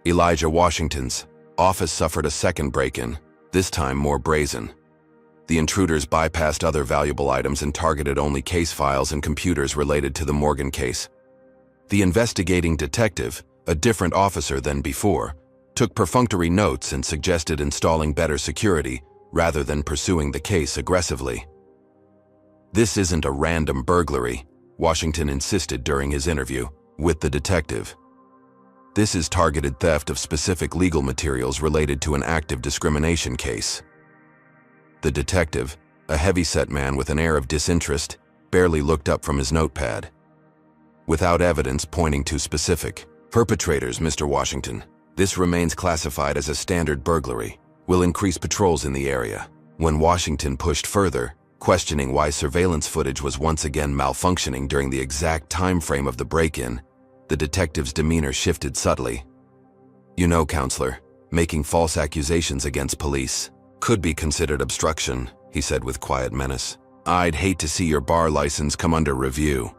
Elijah Washington's office suffered a second break-in, this time more brazen. The intruders bypassed other valuable items and targeted only case files and computers related to the Morgan case. The investigating detective, a different officer than before, took perfunctory notes and suggested installing better security rather than pursuing the case aggressively. This isn't a random burglary, Washington insisted during his interview with the detective. This is targeted theft of specific legal materials related to an active discrimination case. The detective, a heavy-set man with an air of disinterest, barely looked up from his notepad. Without evidence pointing to specific perpetrators, Mr. Washington, this remains classified as a standard burglary. We'll increase patrols in the area. When Washington pushed further, questioning why surveillance footage was once again malfunctioning during the exact time frame of the break-in, the detective's demeanor shifted subtly. You know, counselor, making false accusations against police could be considered obstruction, he said with quiet menace. I'd hate to see your bar license come under review.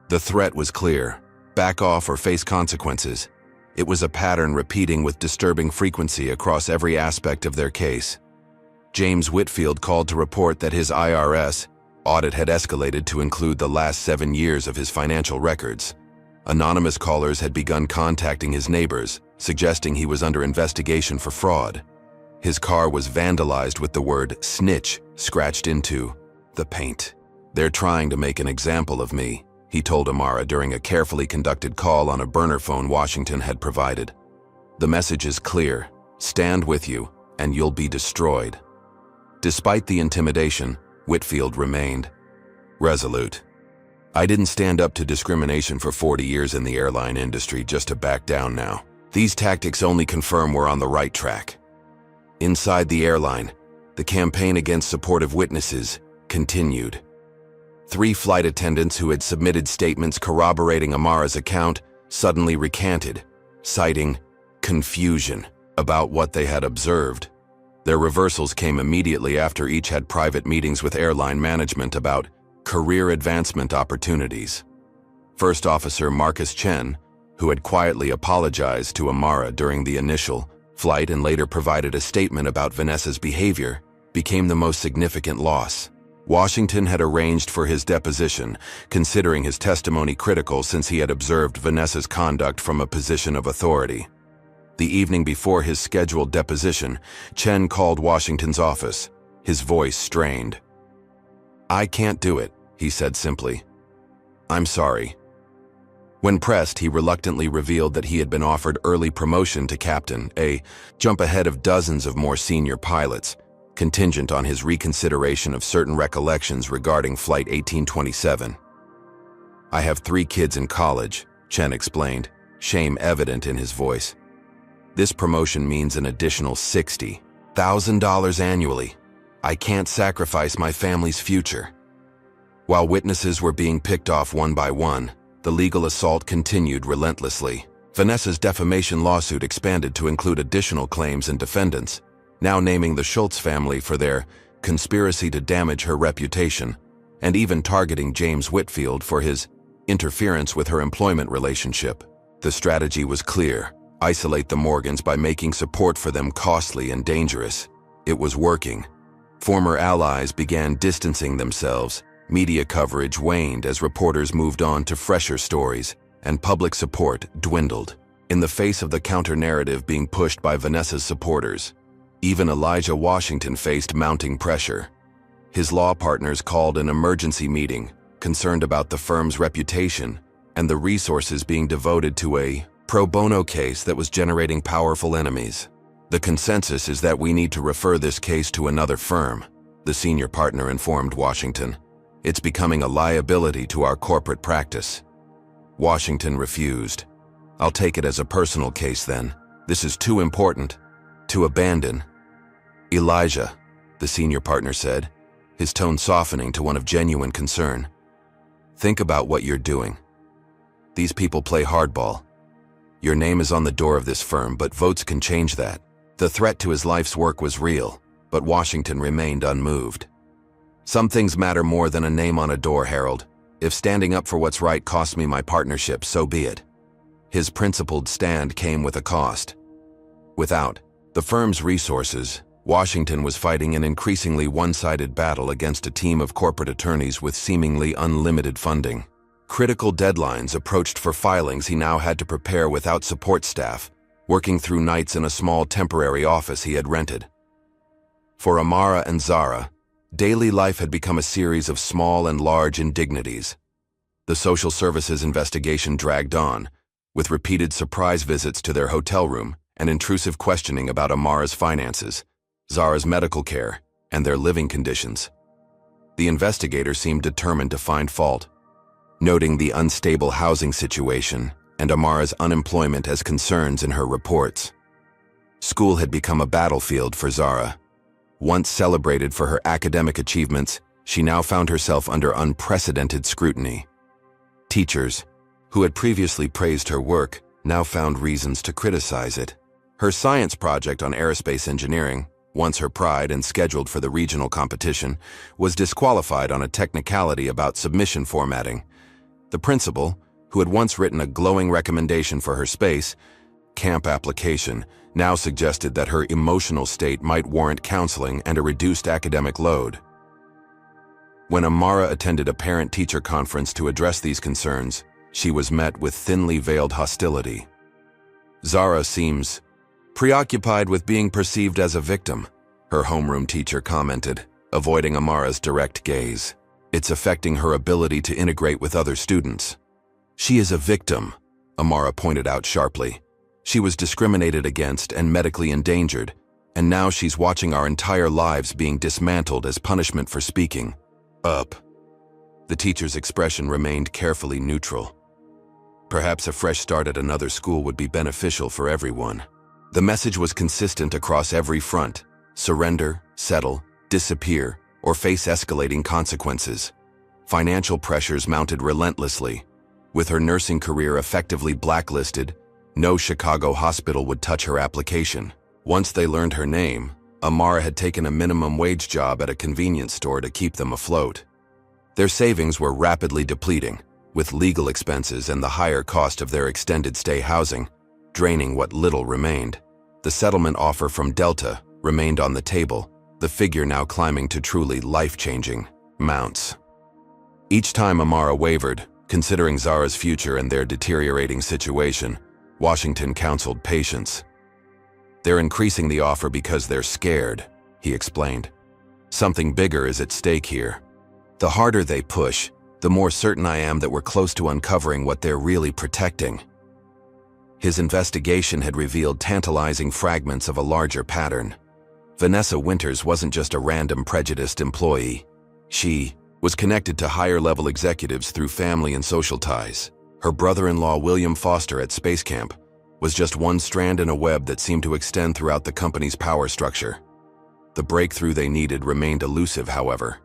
The threat was clear. Back off or face consequences. It was a pattern repeating with disturbing frequency across every aspect of their case. James Whitfield called to report that his IRS audit had escalated to include the last 7 years of his financial records. Anonymous callers had begun contacting his neighbors, suggesting he was under investigation for fraud. His car was vandalized with the word snitch scratched into the paint. They're trying to make an example of me, he told Amara during a carefully conducted call on a burner phone Washington had provided. The message is clear: stand with you, and you'll be destroyed. Despite the intimidation, Whitfield remained resolute. I didn't stand up to discrimination for 40 years in the airline industry just to back down now. These tactics only confirm we're on the right track. Inside the airline, the campaign against supportive witnesses continued. 3 flight attendants who had submitted statements corroborating Amara's account suddenly recanted, citing confusion about what they had observed. Their reversals came immediately after each had private meetings with airline management about career advancement opportunities. First Officer Marcus Chen, who had quietly apologized to Amara during the initial flight and later provided a statement about Vanessa's behavior, became the most significant loss. Washington had arranged for his deposition, considering his testimony critical since he had observed Vanessa's conduct from a position of authority. The evening before his scheduled deposition, Chen called Washington's office, his voice strained. I can't do it, he said simply. I'm sorry. When pressed, he reluctantly revealed that he had been offered early promotion to captain, a jump ahead of dozens of more senior pilots, contingent on his reconsideration of certain recollections regarding Flight 1827. I have 3 kids in college, Chen explained, shame evident in his voice. This promotion means an additional $60,000 annually. I can't sacrifice my family's future. While witnesses were being picked off one by one, the legal assault continued relentlessly. Vanessa's defamation lawsuit expanded to include additional claims and defendants, now naming the Schultz family for their conspiracy to damage her reputation, and even targeting James Whitfield for his interference with her employment relationship. The strategy was clear: isolate the Morgans by making support for them costly and dangerous. It was working. Former allies began distancing themselves, media coverage waned as reporters moved on to fresher stories, and public support dwindled. In the face of the counter-narrative being pushed by Vanessa's supporters, even Elijah Washington faced mounting pressure. His law partners called an emergency meeting, concerned about the firm's reputation and the resources being devoted to a pro bono case that was generating powerful enemies. The consensus is that we need to refer this case to another firm, the senior partner informed Washington. It's becoming a liability to our corporate practice. Washington refused. I'll take it as a personal case then. This is too important to abandon. Elijah, the senior partner said, his tone softening to one of genuine concern. Think about what you're doing. These people play hardball. Your name is on the door of this firm, but votes can change that. The threat to his life's work was real, but Washington remained unmoved. Some things matter more than a name on a door, Harold. If standing up for what's right costs me my partnership, so be it. His principled stand came with a cost. Without the firm's resources, Washington was fighting an increasingly one-sided battle against a team of corporate attorneys with seemingly unlimited funding. Critical deadlines approached for filings he now had to prepare without support staff, working through nights in a small temporary office he had rented. For Amara and Zara, daily life had become a series of small and large indignities. The social services investigation dragged on, with repeated surprise visits to their hotel room and intrusive questioning about Amara's finances, Zara's medical care, and their living conditions. The investigator seemed determined to find fault, noting the unstable housing situation and Amara's unemployment as concerns in her reports. School had become a battlefield for Zara. Once celebrated for her academic achievements, she now found herself under unprecedented scrutiny. Teachers, who had previously praised her work, now found reasons to criticize it. Her science project on aerospace engineering, once her pride and scheduled for the regional competition, was disqualified on a technicality about submission formatting. The principal, who had once written a glowing recommendation for her space camp application, now suggested that her emotional state might warrant counseling and a reduced academic load. When Amara attended a parent-teacher conference to address these concerns, she was met with thinly veiled hostility. Zara seems preoccupied with being perceived as a victim, her homeroom teacher commented, avoiding Amara's direct gaze. It's affecting her ability to integrate with other students. She is a victim, Amara pointed out sharply. She was discriminated against and medically endangered, and now she's watching our entire lives being dismantled as punishment for speaking up. The teacher's expression remained carefully neutral. Perhaps a fresh start at another school would be beneficial for everyone. The message was consistent across every front: surrender, settle, disappear, or face escalating consequences. Financial pressures mounted relentlessly. With her nursing career effectively blacklisted, no Chicago hospital would touch her application. Once they learned her name, Amara had taken a minimum wage job at a convenience store to keep them afloat. Their savings were rapidly depleting, with legal expenses and the higher cost of their extended stay housing draining what little remained. The settlement offer from Delta remained on the table, the figure now climbing to truly life-changing amounts. Each time Amara wavered, considering Zara's future and their deteriorating situation, Washington counseled patience. They're increasing the offer because they're scared, he explained. Something bigger is at stake here. The harder they push, the more certain I am that we're close to uncovering what they're really protecting. His investigation had revealed tantalizing fragments of a larger pattern. Vanessa Winters wasn't just a random prejudiced employee. She was connected to higher-level executives through family and social ties. Her brother-in-law, William Foster, at Space Camp, was just one strand in a web that seemed to extend throughout the company's power structure. The breakthrough they needed remained elusive, however.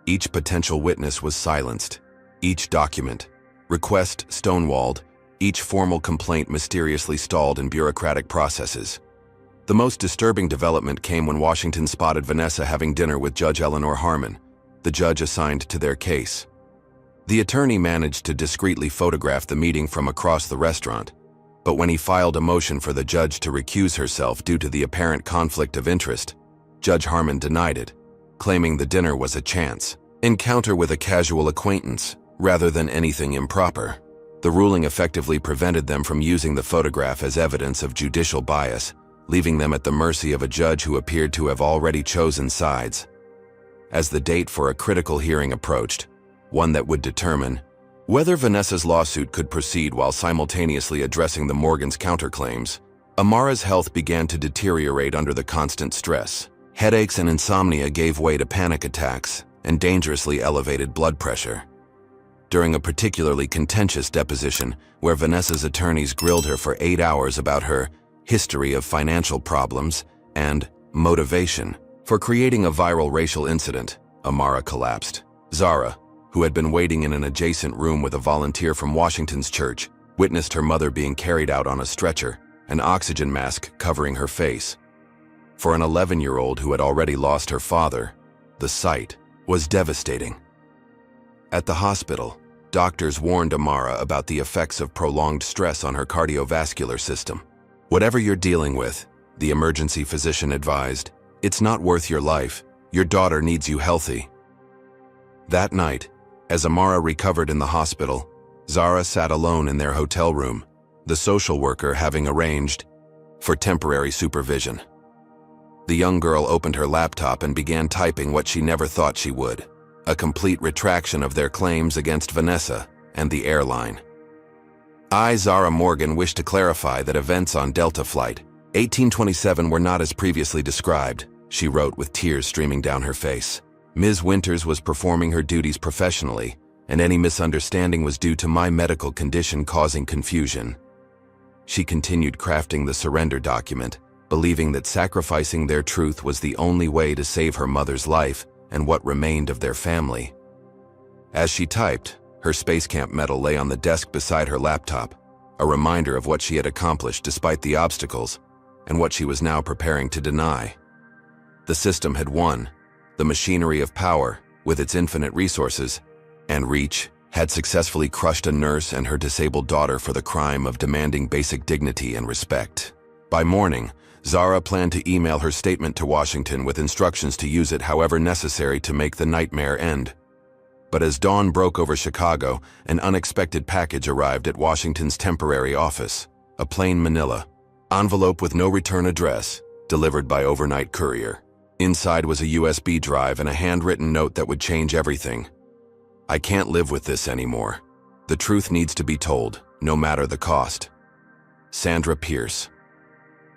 Each potential witness was silenced, each document, request stonewalled, each formal complaint mysteriously stalled in bureaucratic processes. The most disturbing development came when Washington spotted Vanessa having dinner with Judge Eleanor Harmon, the judge assigned to their case. The attorney managed to discreetly photograph the meeting from across the restaurant, but when he filed a motion for the judge to recuse herself due to the apparent conflict of interest, Judge Harmon denied it, claiming the dinner was a chance encounter with a casual acquaintance rather than anything improper. The ruling effectively prevented them from using the photograph as evidence of judicial bias, leaving them at the mercy of a judge who appeared to have already chosen sides. As the date for a critical hearing approached, one that would determine whether Vanessa's lawsuit could proceed while simultaneously addressing the Morgans' counterclaims, Amara's health began to deteriorate under the constant stress. Headaches and insomnia gave way to panic attacks and dangerously elevated blood pressure. During a particularly contentious deposition where Vanessa's attorneys grilled her for 8 hours about her history of financial problems and motivation for creating a viral racial incident, Amara collapsed. Zara, who had been waiting in an adjacent room with a volunteer from Washington's church, witnessed her mother being carried out on a stretcher, an oxygen mask covering her face. For an 11-year-old who had already lost her father, the sight was devastating. At the hospital, doctors warned Amara about the effects of prolonged stress on her cardiovascular system. "Whatever you're dealing with," the emergency physician advised, "it's not worth your life. Your daughter needs you healthy." That night, as Amara recovered in the hospital, Zara sat alone in their hotel room, the social worker having arranged for temporary supervision. The young girl opened her laptop and began typing what she never thought she would: a complete retraction of their claims against Vanessa and the airline. "I, Zara Morgan, wish to clarify that events on Delta Flight 1827 were not as previously described," she wrote with tears streaming down her face. "Ms. Winters was performing her duties professionally, and any misunderstanding was due to my medical condition causing confusion." She continued crafting the surrender document, believing that sacrificing their truth was the only way to save her mother's life and what remained of their family. As she typed, her Space Camp medal lay on the desk beside her laptop, a reminder of what she had accomplished despite the obstacles and what she was now preparing to deny. The system had won. The machinery of power, with its infinite resources and reach, had successfully crushed a nurse and her disabled daughter for the crime of demanding basic dignity and respect. By morning, Zara planned to email her statement to Washington with instructions to use it however necessary to make the nightmare end. But as dawn broke over Chicago, an unexpected package arrived at Washington's temporary office, a plain manila envelope with no return address, delivered by overnight courier. Inside was a USB drive and a handwritten note that would change everything. "I can't live with this anymore. The truth needs to be told, no matter the cost. Sandra Pierce."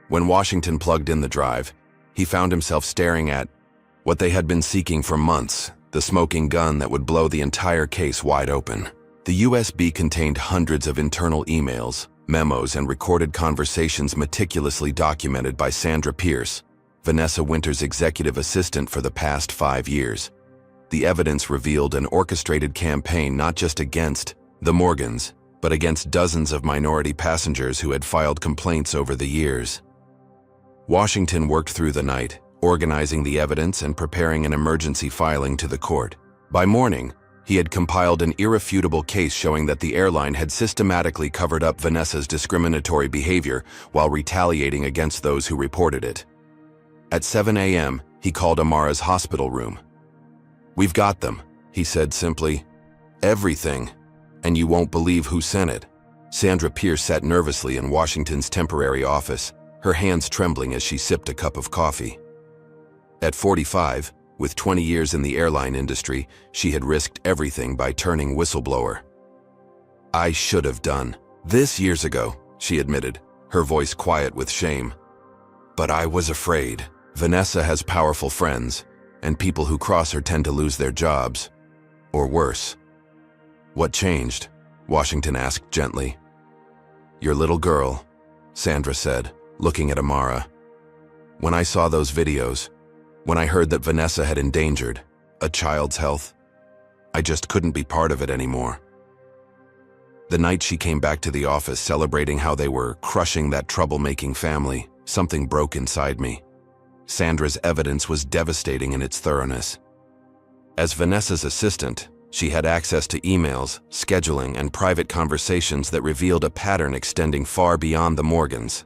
When Washington plugged in the drive, he found himself staring at what they had been seeking for months, the smoking gun that would blow the entire case wide open. The USB contained hundreds of internal emails, memos, and recorded conversations meticulously documented by Sandra Pierce, Vanessa Winters' executive assistant for the past 5 years. The evidence revealed an orchestrated campaign not just against the Morgans, but against dozens of minority passengers who had filed complaints over the years. Washington worked through the night, organizing the evidence and preparing an emergency filing to the court. By morning, he had compiled an irrefutable case showing that the airline had systematically covered up Vanessa's discriminatory behavior while retaliating against those who reported it. At 7 a.m., he called Amara's hospital room. "We've got them," he said simply. "Everything. And you won't believe who sent it." Sandra Pierce sat nervously in Washington's temporary office, her hands trembling as she sipped a cup of coffee. At 45, with 20 years in the airline industry, she had risked everything by turning whistleblower. "I should have done this years ago," she admitted, her voice quiet with shame. "But I was afraid. Vanessa has powerful friends, and people who cross her tend to lose their jobs. Or worse." "What changed?" Washington asked gently. "Your little girl," Sandra said, looking at Amara. "When I saw those videos, when I heard that Vanessa had endangered a child's health, I just couldn't be part of it anymore. The night she came back to the office celebrating how they were crushing that troublemaking family, something broke inside me." Sandra's evidence was devastating in its thoroughness. As Vanessa's assistant, she had access to emails, scheduling, and private conversations that revealed a pattern extending far beyond the Morgans.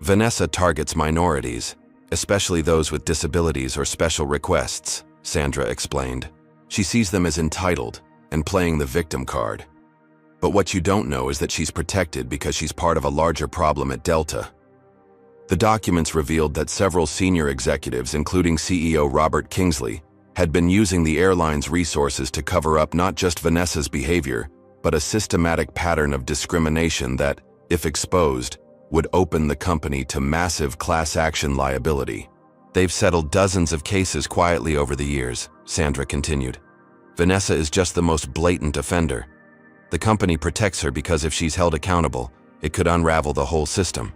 "Vanessa targets minorities, especially those with disabilities or special requests," Sandra explained. "She sees them as entitled and playing the victim card. But what you don't know is that she's protected because she's part of a larger problem at Delta. The documents revealed that several senior executives, including CEO Robert Kingsley, had been using the airline's resources to cover up not just Vanessa's behavior, but a systematic pattern of discrimination that, if exposed, would open the company to massive class action liability. They've settled dozens of cases quietly over the years, Sandra continued. Vanessa is just the most blatant offender. The company protects her because if she's held accountable, it could unravel the whole system.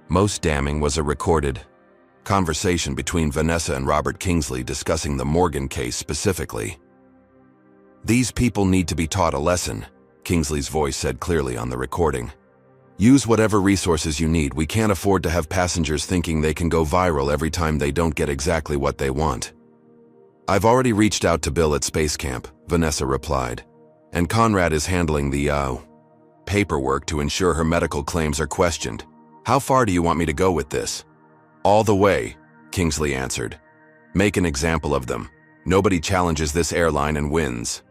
Most damning was a recorded conversation between Vanessa and Robert Kingsley discussing the Morgan case specifically. "These people need to be taught a lesson," Kingsley's voice said clearly on the recording. "Use whatever resources you need. We can't afford to have passengers thinking they can go viral every time they don't get exactly what they want." "I've already reached out to Bill at Space Camp," Vanessa replied. "And Conrad is handling the, paperwork to ensure her medical claims are questioned. How far do you want me to go with this?" "All the way," Kingsley answered. "Make an example of them. Nobody challenges this airline and wins."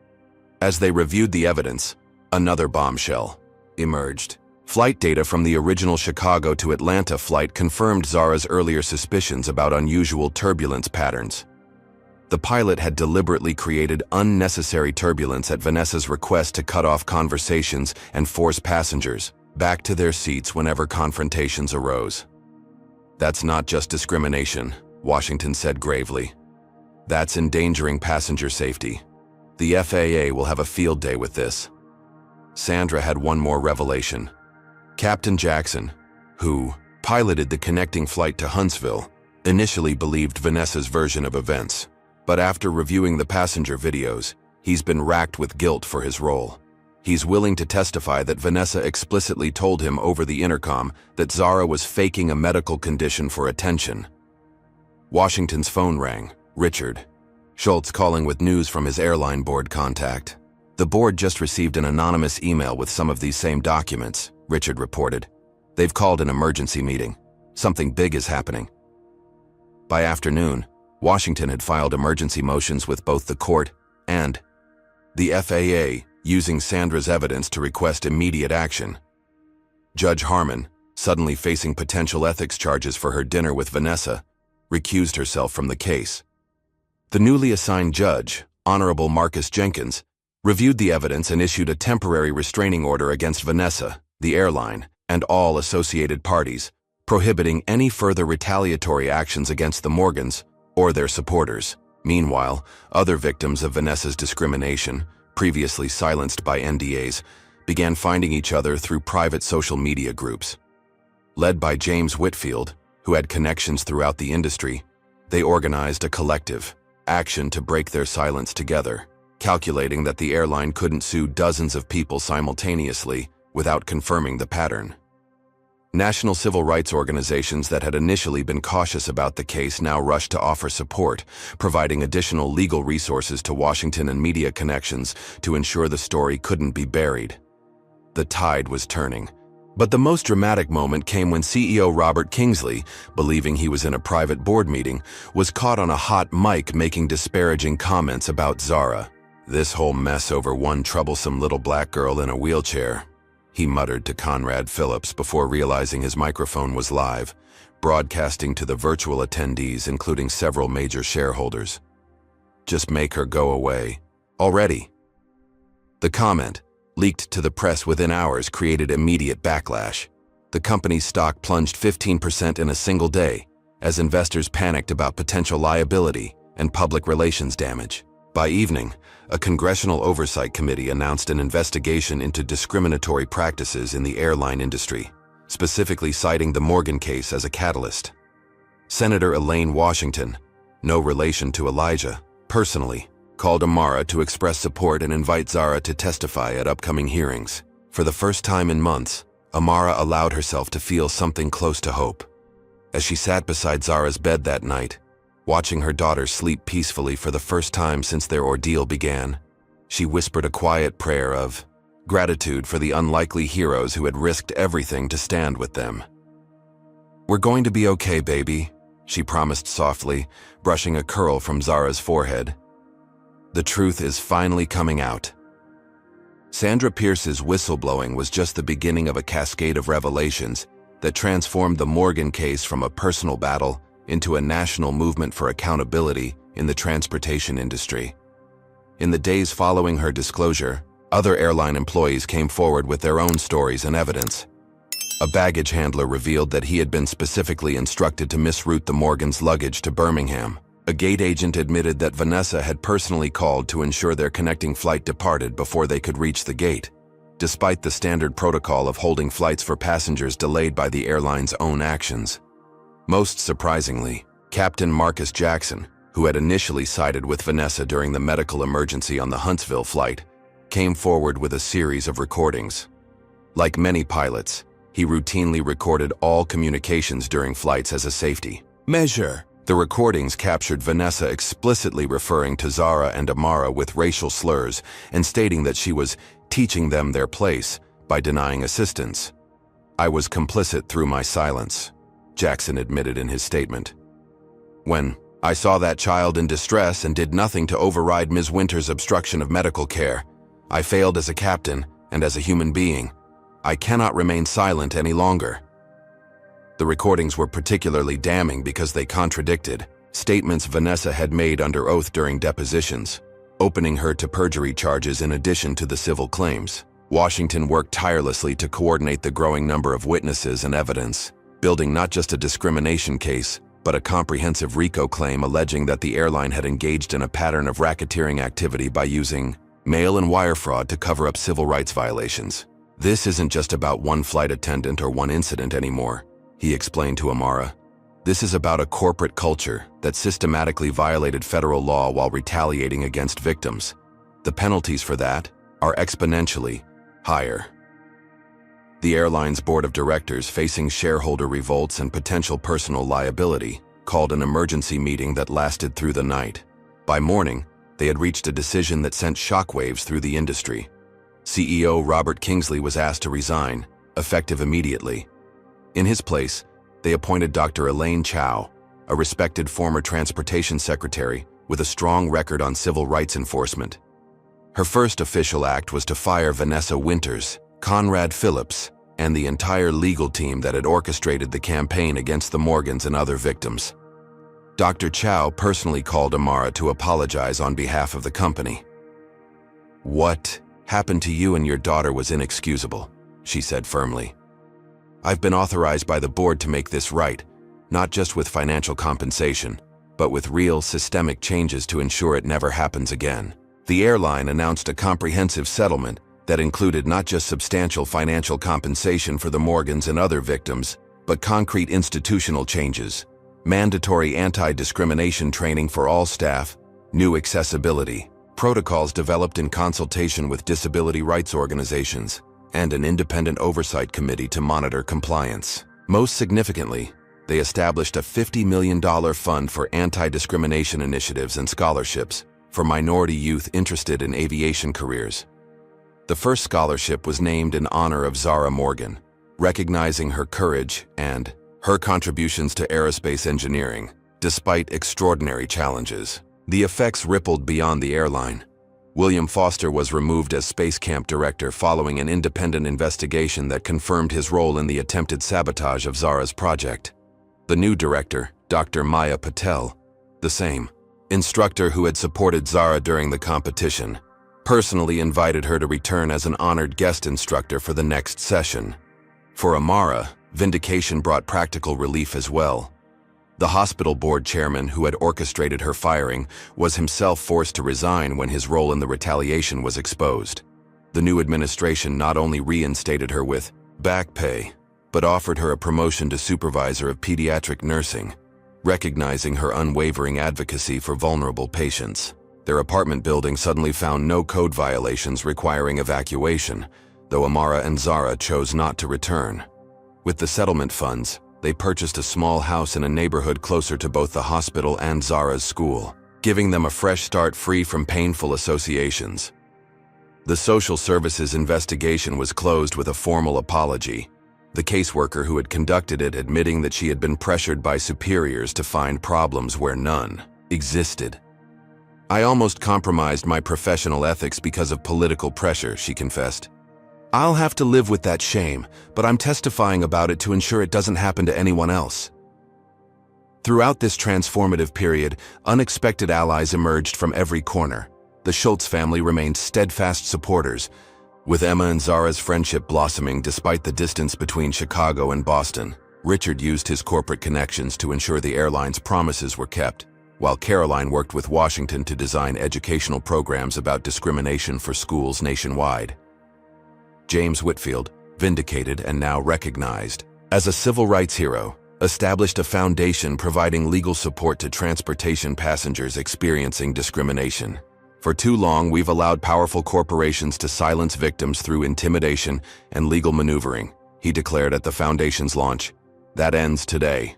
As they reviewed the evidence, another bombshell emerged. Flight data from the original Chicago to Atlanta flight confirmed Zara's earlier suspicions about unusual turbulence patterns. The pilot had deliberately created unnecessary turbulence at Vanessa's request to cut off conversations and force passengers back to their seats whenever confrontations arose. "That's not just discrimination," Washington said gravely. "That's endangering passenger safety. The FAA will have a field day with this." Sandra had one more revelation. Captain Jackson, who piloted the connecting flight to Huntsville, initially believed Vanessa's version of events. But after reviewing the passenger videos, he's been racked with guilt for his role. He's willing to testify that Vanessa explicitly told him over the intercom that Zara was faking a medical condition for attention. Washington's phone rang. Richard Schultz calling with news from his airline board contact. "The board just received an anonymous email with some of these same documents," Richard reported. "They've called an emergency meeting. Something big is happening." By afternoon, Washington had filed emergency motions with both the court and the FAA, using Sandra's evidence to request immediate action. Judge Harmon, suddenly facing potential ethics charges for her dinner with Vanessa, recused herself from the case. The newly assigned judge, Honorable Marcus Jenkins, reviewed the evidence and issued a temporary restraining order against Vanessa, the airline, and all associated parties, prohibiting any further retaliatory actions against the Morgans or their supporters. Meanwhile, other victims of Vanessa's discrimination, previously silenced by NDAs, began finding each other through private social media groups. Led by James Whitfield, who had connections throughout the industry, they organized a collective action to break their silence together, calculating that the airline couldn't sue dozens of people simultaneously without confirming the pattern. National civil rights organizations that had initially been cautious about the case now rushed to offer support, providing additional legal resources to Washington and media connections to ensure the story couldn't be buried. The tide was turning. But the most dramatic moment came when CEO Robert Kingsley, believing he was in a private board meeting, was caught on a hot mic making disparaging comments about Zara. "This whole mess over one troublesome little black girl in a wheelchair," he muttered to Conrad Phillips before realizing his microphone was live, broadcasting to the virtual attendees, including several major shareholders. "Just make her go away. Already." The comment, leaked to the press within hours, created immediate backlash. The company's stock plunged 15% in a single day, as investors panicked about potential liability and public relations damage. By evening, a congressional oversight committee announced an investigation into discriminatory practices in the airline industry, specifically citing the Morgan case as a catalyst. Senator Elaine Washington, no relation to Elijah, personally called Amara to express support and invite Zara to testify at upcoming hearings. For the first time in months, Amara allowed herself to feel something close to hope. As she sat beside Zara's bed that night, watching her daughter sleep peacefully for the first time since their ordeal began, she whispered a quiet prayer of gratitude for the unlikely heroes who had risked everything to stand with them. "We're going to be okay, baby," she promised softly, brushing a curl from Zara's forehead. "The truth is finally coming out." Sandra Pierce's whistleblowing was just the beginning of a cascade of revelations that transformed the Morgan case from a personal battle into a national movement for accountability in the transportation industry. In the days following her disclosure, other airline employees came forward with their own stories and evidence. A baggage handler revealed that he had been specifically instructed to misroute the Morgans' luggage to Birmingham. A gate agent admitted that Vanessa had personally called to ensure their connecting flight departed before they could reach the gate, despite the standard protocol of holding flights for passengers delayed by the airline's own actions. Most surprisingly, Captain Marcus Jackson, who had initially sided with Vanessa during the medical emergency on the Huntsville flight, came forward with a series of recordings. Like many pilots, he routinely recorded all communications during flights as a safety measure. The recordings captured Vanessa explicitly referring to Zara and Amara with racial slurs and stating that she was teaching them their place by denying assistance. "I was complicit through my silence," Jackson admitted in his statement. "When I saw that child in distress and did nothing to override Ms. Winter's obstruction of medical care, I failed as a captain and as a human being. I cannot remain silent any longer." The recordings were particularly damning because they contradicted statements Vanessa had made under oath during depositions, opening her to perjury charges in addition to the civil claims. Washington worked tirelessly to coordinate the growing number of witnesses and evidence, building not just a discrimination case, but a comprehensive RICO claim alleging that the airline had engaged in a pattern of racketeering activity by using mail and wire fraud to cover up civil rights violations. "This isn't just about one flight attendant or one incident anymore," he explained to Amara. "This is about a corporate culture that systematically violated federal law while retaliating against victims. The penalties for that are exponentially higher." The airline's board of directors, facing shareholder revolts and potential personal liability, called an emergency meeting that lasted through the night. By morning, they had reached a decision that sent shockwaves through the industry. CEO Robert Kingsley was asked to resign, effective immediately. In his place, they appointed Dr. Elaine Chao, a respected former transportation secretary with a strong record on civil rights enforcement. Her first official act was to fire Vanessa Winters, Conrad Phillips, and the entire legal team that had orchestrated the campaign against the Morgans and other victims. Dr. Chao personally called Amara to apologize on behalf of the company. "What happened to you and your daughter was inexcusable," she said firmly. "I've been authorized by the board to make this right, not just with financial compensation, but with real systemic changes to ensure it never happens again." The airline announced a comprehensive settlement that included not just substantial financial compensation for the Morgans and other victims, but concrete institutional changes, mandatory anti-discrimination training for all staff, new accessibility protocols developed in consultation with disability rights organizations, and an independent oversight committee to monitor compliance. Most significantly, they established a $50 million fund for anti-discrimination initiatives and scholarships for minority youth interested in aviation careers. The first scholarship was named in honor of Zara Morgan, recognizing her courage and her contributions to aerospace engineering, despite extraordinary challenges. The effects rippled beyond the airline. William Foster was removed as Space Camp Director following an independent investigation that confirmed his role in the attempted sabotage of Zara's project. The new director, Dr. Maya Patel, the same instructor who had supported Zara during the competition, personally invited her to return as an honored guest instructor for the next session. For Amara, vindication brought practical relief as well. The hospital board chairman who had orchestrated her firing was himself forced to resign when his role in the retaliation was exposed. The new administration not only reinstated her with back pay, but offered her a promotion to supervisor of pediatric nursing, recognizing her unwavering advocacy for vulnerable patients. Their apartment building suddenly found no code violations requiring evacuation, though Amara and Zara chose not to return. With the settlement funds, they purchased a small house in a neighborhood closer to both the hospital and Zara's school, giving them a fresh start free from painful associations. The social services investigation was closed with a formal apology, the caseworker who had conducted it admitting that she had been pressured by superiors to find problems where none existed. I almost compromised my professional ethics because of political pressure, she confessed. I'll have to live with that shame, but I'm testifying about it to ensure it doesn't happen to anyone else. Throughout this transformative period, unexpected allies emerged from every corner. The Schultz family remained steadfast supporters, with Emma and Zara's friendship blossoming despite the distance between Chicago and Boston. Richard used his corporate connections to ensure the airline's promises were kept, while Caroline worked with Washington to design educational programs about discrimination for schools nationwide. James Whitfield, vindicated and now recognized as a civil rights hero, established a foundation providing legal support to transportation passengers experiencing discrimination. For too long, we've allowed powerful corporations to silence victims through intimidation and legal maneuvering, he declared at the foundation's launch. That ends today.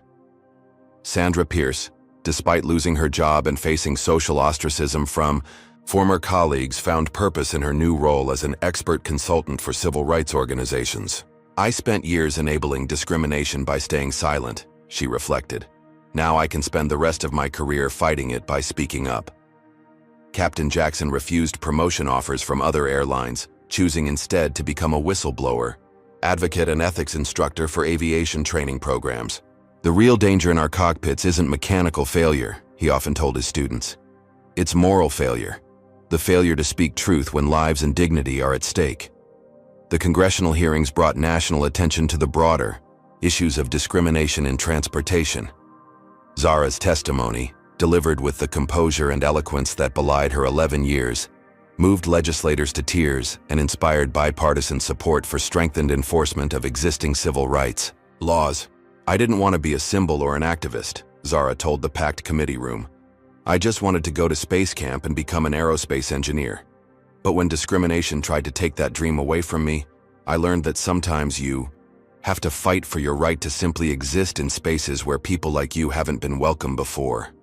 Sandra Pierce, despite losing her job and facing social ostracism from former colleagues, found purpose in her new role as an expert consultant for civil rights organizations. I spent years enabling discrimination by staying silent, she reflected. Now I can spend the rest of my career fighting it by speaking up. Captain Jackson refused promotion offers from other airlines, choosing instead to become a whistleblower, advocate and ethics instructor for aviation training programs. The real danger in our cockpits isn't mechanical failure, he often told his students. It's moral failure, the failure to speak truth when lives and dignity are at stake. The congressional hearings brought national attention to the broader issues of discrimination in transportation. Zara's testimony, delivered with the composure and eloquence that belied her 11 years, moved legislators to tears and inspired bipartisan support for strengthened enforcement of existing civil rights laws. I didn't want to be a symbol or an activist, Zara told the packed committee room. I just wanted to go to space camp and become an aerospace engineer. But when discrimination tried to take that dream away from me, I learned that sometimes you have to fight for your right to simply exist in spaces where people like you haven't been welcome before.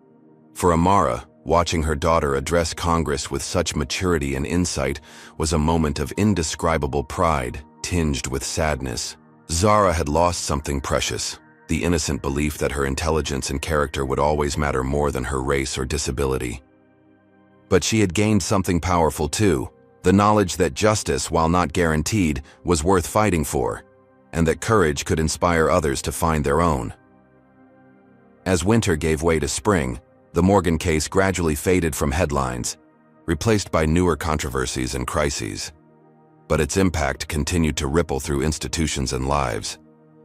For Amara, watching her daughter address Congress with such maturity and insight was a moment of indescribable pride, tinged with sadness. Zara had lost something precious, the innocent belief that her intelligence and character would always matter more than her race or disability. But she had gained something powerful too, the knowledge that justice, while not guaranteed, was worth fighting for, and that courage could inspire others to find their own. As winter gave way to spring, the Morgan case gradually faded from headlines, replaced by newer controversies and crises. But its impact continued to ripple through institutions and lives,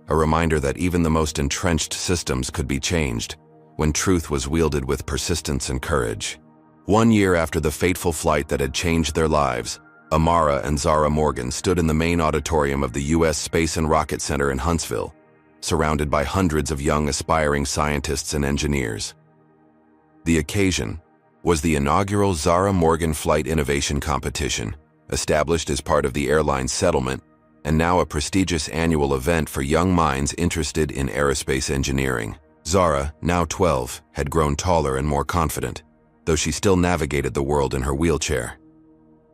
a reminder that even the most entrenched systems could be changed when truth was wielded with persistence and courage. 1 year after the fateful flight that had changed their lives, Amara and Zara Morgan stood in the main auditorium of the U.S. Space and Rocket Center in Huntsville, surrounded by hundreds of young aspiring scientists and engineers. The occasion was the inaugural Zara Morgan Flight Innovation Competition, established as part of the airline's settlement, and now a prestigious annual event for young minds interested in aerospace engineering. Zara, now 12, had grown taller and more confident, though she still navigated the world in her wheelchair.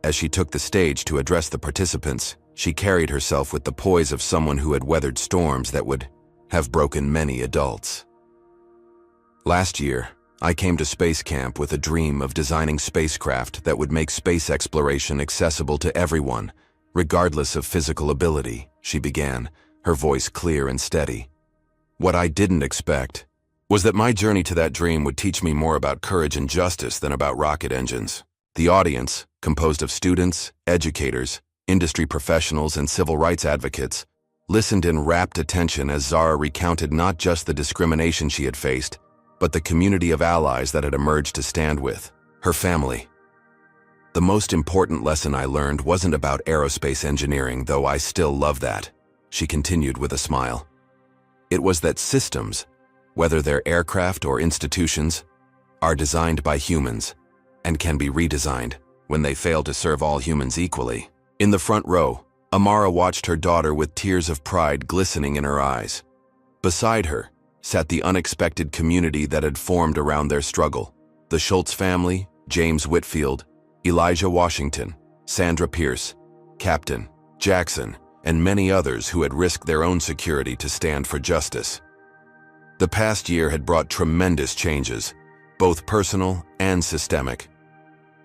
As she took the stage to address the participants, she carried herself with the poise of someone who had weathered storms that would have broken many adults. Last year, I came to space camp with a dream of designing spacecraft that would make space exploration accessible to everyone, regardless of physical ability, she began, her voice clear and steady. What I didn't expect was that my journey to that dream would teach me more about courage and justice than about rocket engines. The audience, composed of students, educators, industry professionals, and civil rights advocates, listened in rapt attention as Zara recounted not just the discrimination she had faced, but the community of allies that had emerged to stand with her family. The most important lesson I learned wasn't about aerospace engineering, though I still love that, she continued with a smile. It was that systems, whether they're aircraft or institutions, are designed by humans and can be redesigned when they fail to serve all humans equally. In the front row, Amara watched her daughter with tears of pride glistening in her eyes. Beside her sat the unexpected community that had formed around their struggle. The Schultz family, James Whitfield, Elijah Washington, Sandra Pierce, Captain Jackson, and many others who had risked their own security to stand for justice. The past year had brought tremendous changes, both personal and systemic.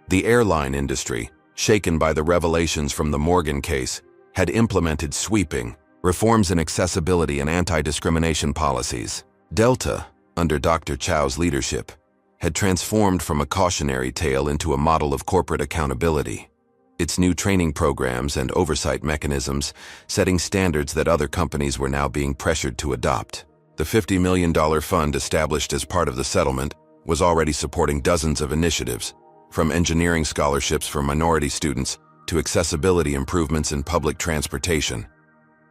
The airline industry, shaken by the revelations from the Morgan case, had implemented sweeping reforms in accessibility and anti-discrimination policies. Delta, under Dr. Chow's leadership, had transformed from a cautionary tale into a model of corporate accountability. Its new training programs and oversight mechanisms setting standards that other companies were now being pressured to adopt. The $50 million fund established as part of the settlement was already supporting dozens of initiatives, from engineering scholarships for minority students to accessibility improvements in public transportation.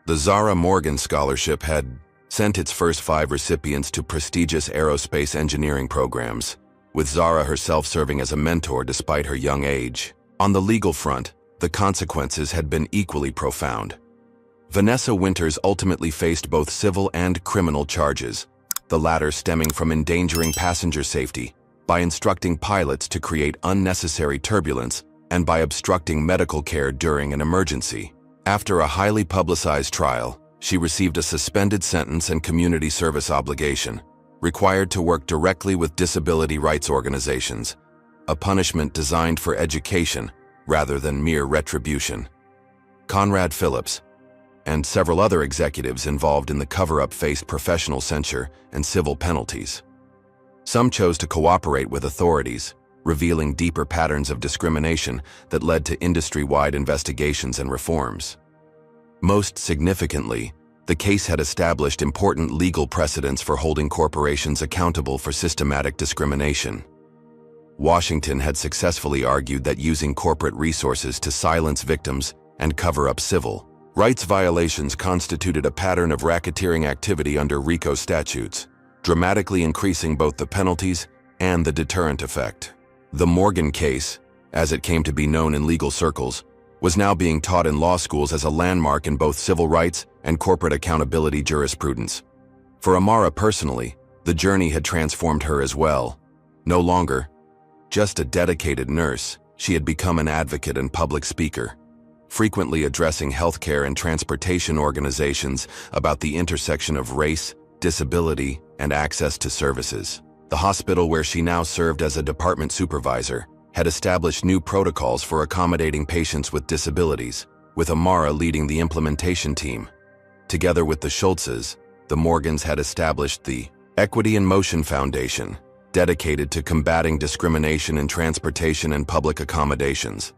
The Zara Morgan Scholarship had sent its first 5 recipients to prestigious aerospace engineering programs, with Zara herself serving as a mentor despite her young age. On the legal front, the consequences had been equally profound. Vanessa Winters ultimately faced both civil and criminal charges, the latter stemming from endangering passenger safety by instructing pilots to create unnecessary turbulence and by obstructing medical care during an emergency. After a highly publicized trial, she received a suspended sentence and community service obligation, required to work directly with disability rights organizations, a punishment designed for education rather than mere retribution. Conrad Phillips and several other executives involved in the cover-up faced professional censure and civil penalties. Some chose to cooperate with authorities, revealing deeper patterns of discrimination that led to industry-wide investigations and reforms. Most significantly, the case had established important legal precedents for holding corporations accountable for systematic discrimination. Washington had successfully argued that using corporate resources to silence victims and cover up civil rights violations constituted a pattern of racketeering activity under RICO statutes, dramatically increasing both the penalties and the deterrent effect. The Morgan case, as it came to be known in legal circles, was now being taught in law schools as a landmark in both civil rights and corporate accountability jurisprudence. For Amara personally, the journey had transformed her as well. No longer just a dedicated nurse, she had become an advocate and public speaker, frequently addressing healthcare and transportation organizations about the intersection of race, disability, and access to services. The hospital where she now served as a department supervisor had established new protocols for accommodating patients with disabilities, with Amara leading the implementation team. Together with the Schultzes, the Morgans had established the Equity in Motion Foundation, dedicated to combating discrimination in transportation and public accommodations.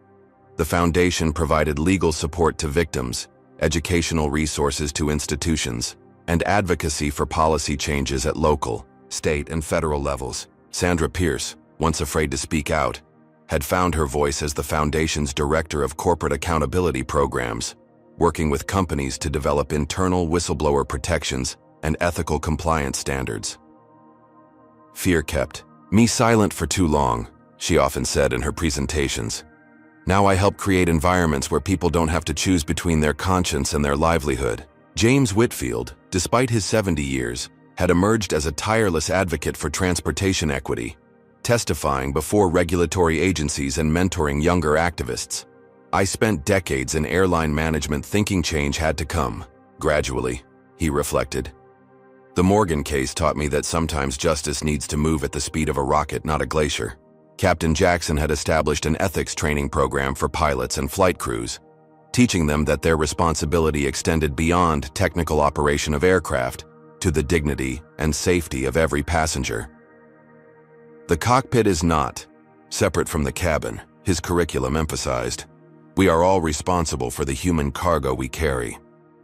The foundation provided legal support to victims, educational resources to institutions, and advocacy for policy changes at local, state, and federal levels. Sandra Pierce, once afraid to speak out, had found her voice as the foundation's director of corporate accountability programs, working with companies to develop internal whistleblower protections and ethical compliance standards. Fear kept me silent for too long, she often said in her presentations. Now I help create environments where people don't have to choose between their conscience and their livelihood. James Whitfield, despite his 70 years, had emerged as a tireless advocate for transportation equity, testifying before regulatory agencies and mentoring younger activists. I spent decades in airline management thinking change had to come, gradually, he reflected. The Morgan case taught me that sometimes justice needs to move at the speed of a rocket, not a glacier. Captain Jackson had established an ethics training program for pilots and flight crews, teaching them that their responsibility extended beyond technical operation of aircraft to the dignity and safety of every passenger. The cockpit is not separate from the cabin, his curriculum emphasized. We are all responsible for the human cargo we carry.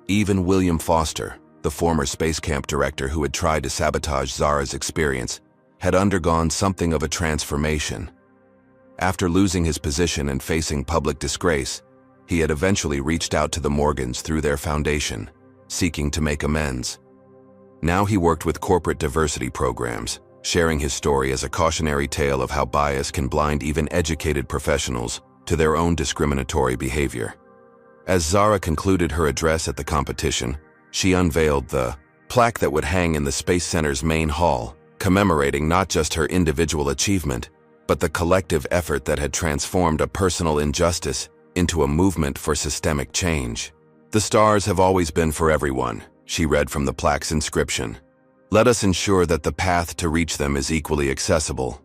Even William Foster, the former space camp director who had tried to sabotage Zara's experience, had undergone something of a transformation. After losing his position and facing public disgrace, he had eventually reached out to the Morgans through their foundation, seeking to make amends. Now he worked with corporate diversity programs, sharing his story as a cautionary tale of how bias can blind even educated professionals to their own discriminatory behavior. As Zara concluded her address at the competition, she unveiled the plaque that would hang in the Space Center's main hall, commemorating not just her individual achievement, but the collective effort that had transformed a personal injustice into a movement for systemic change. The stars have always been for everyone, she read from the plaque's inscription. Let us ensure that the path to reach them is equally accessible.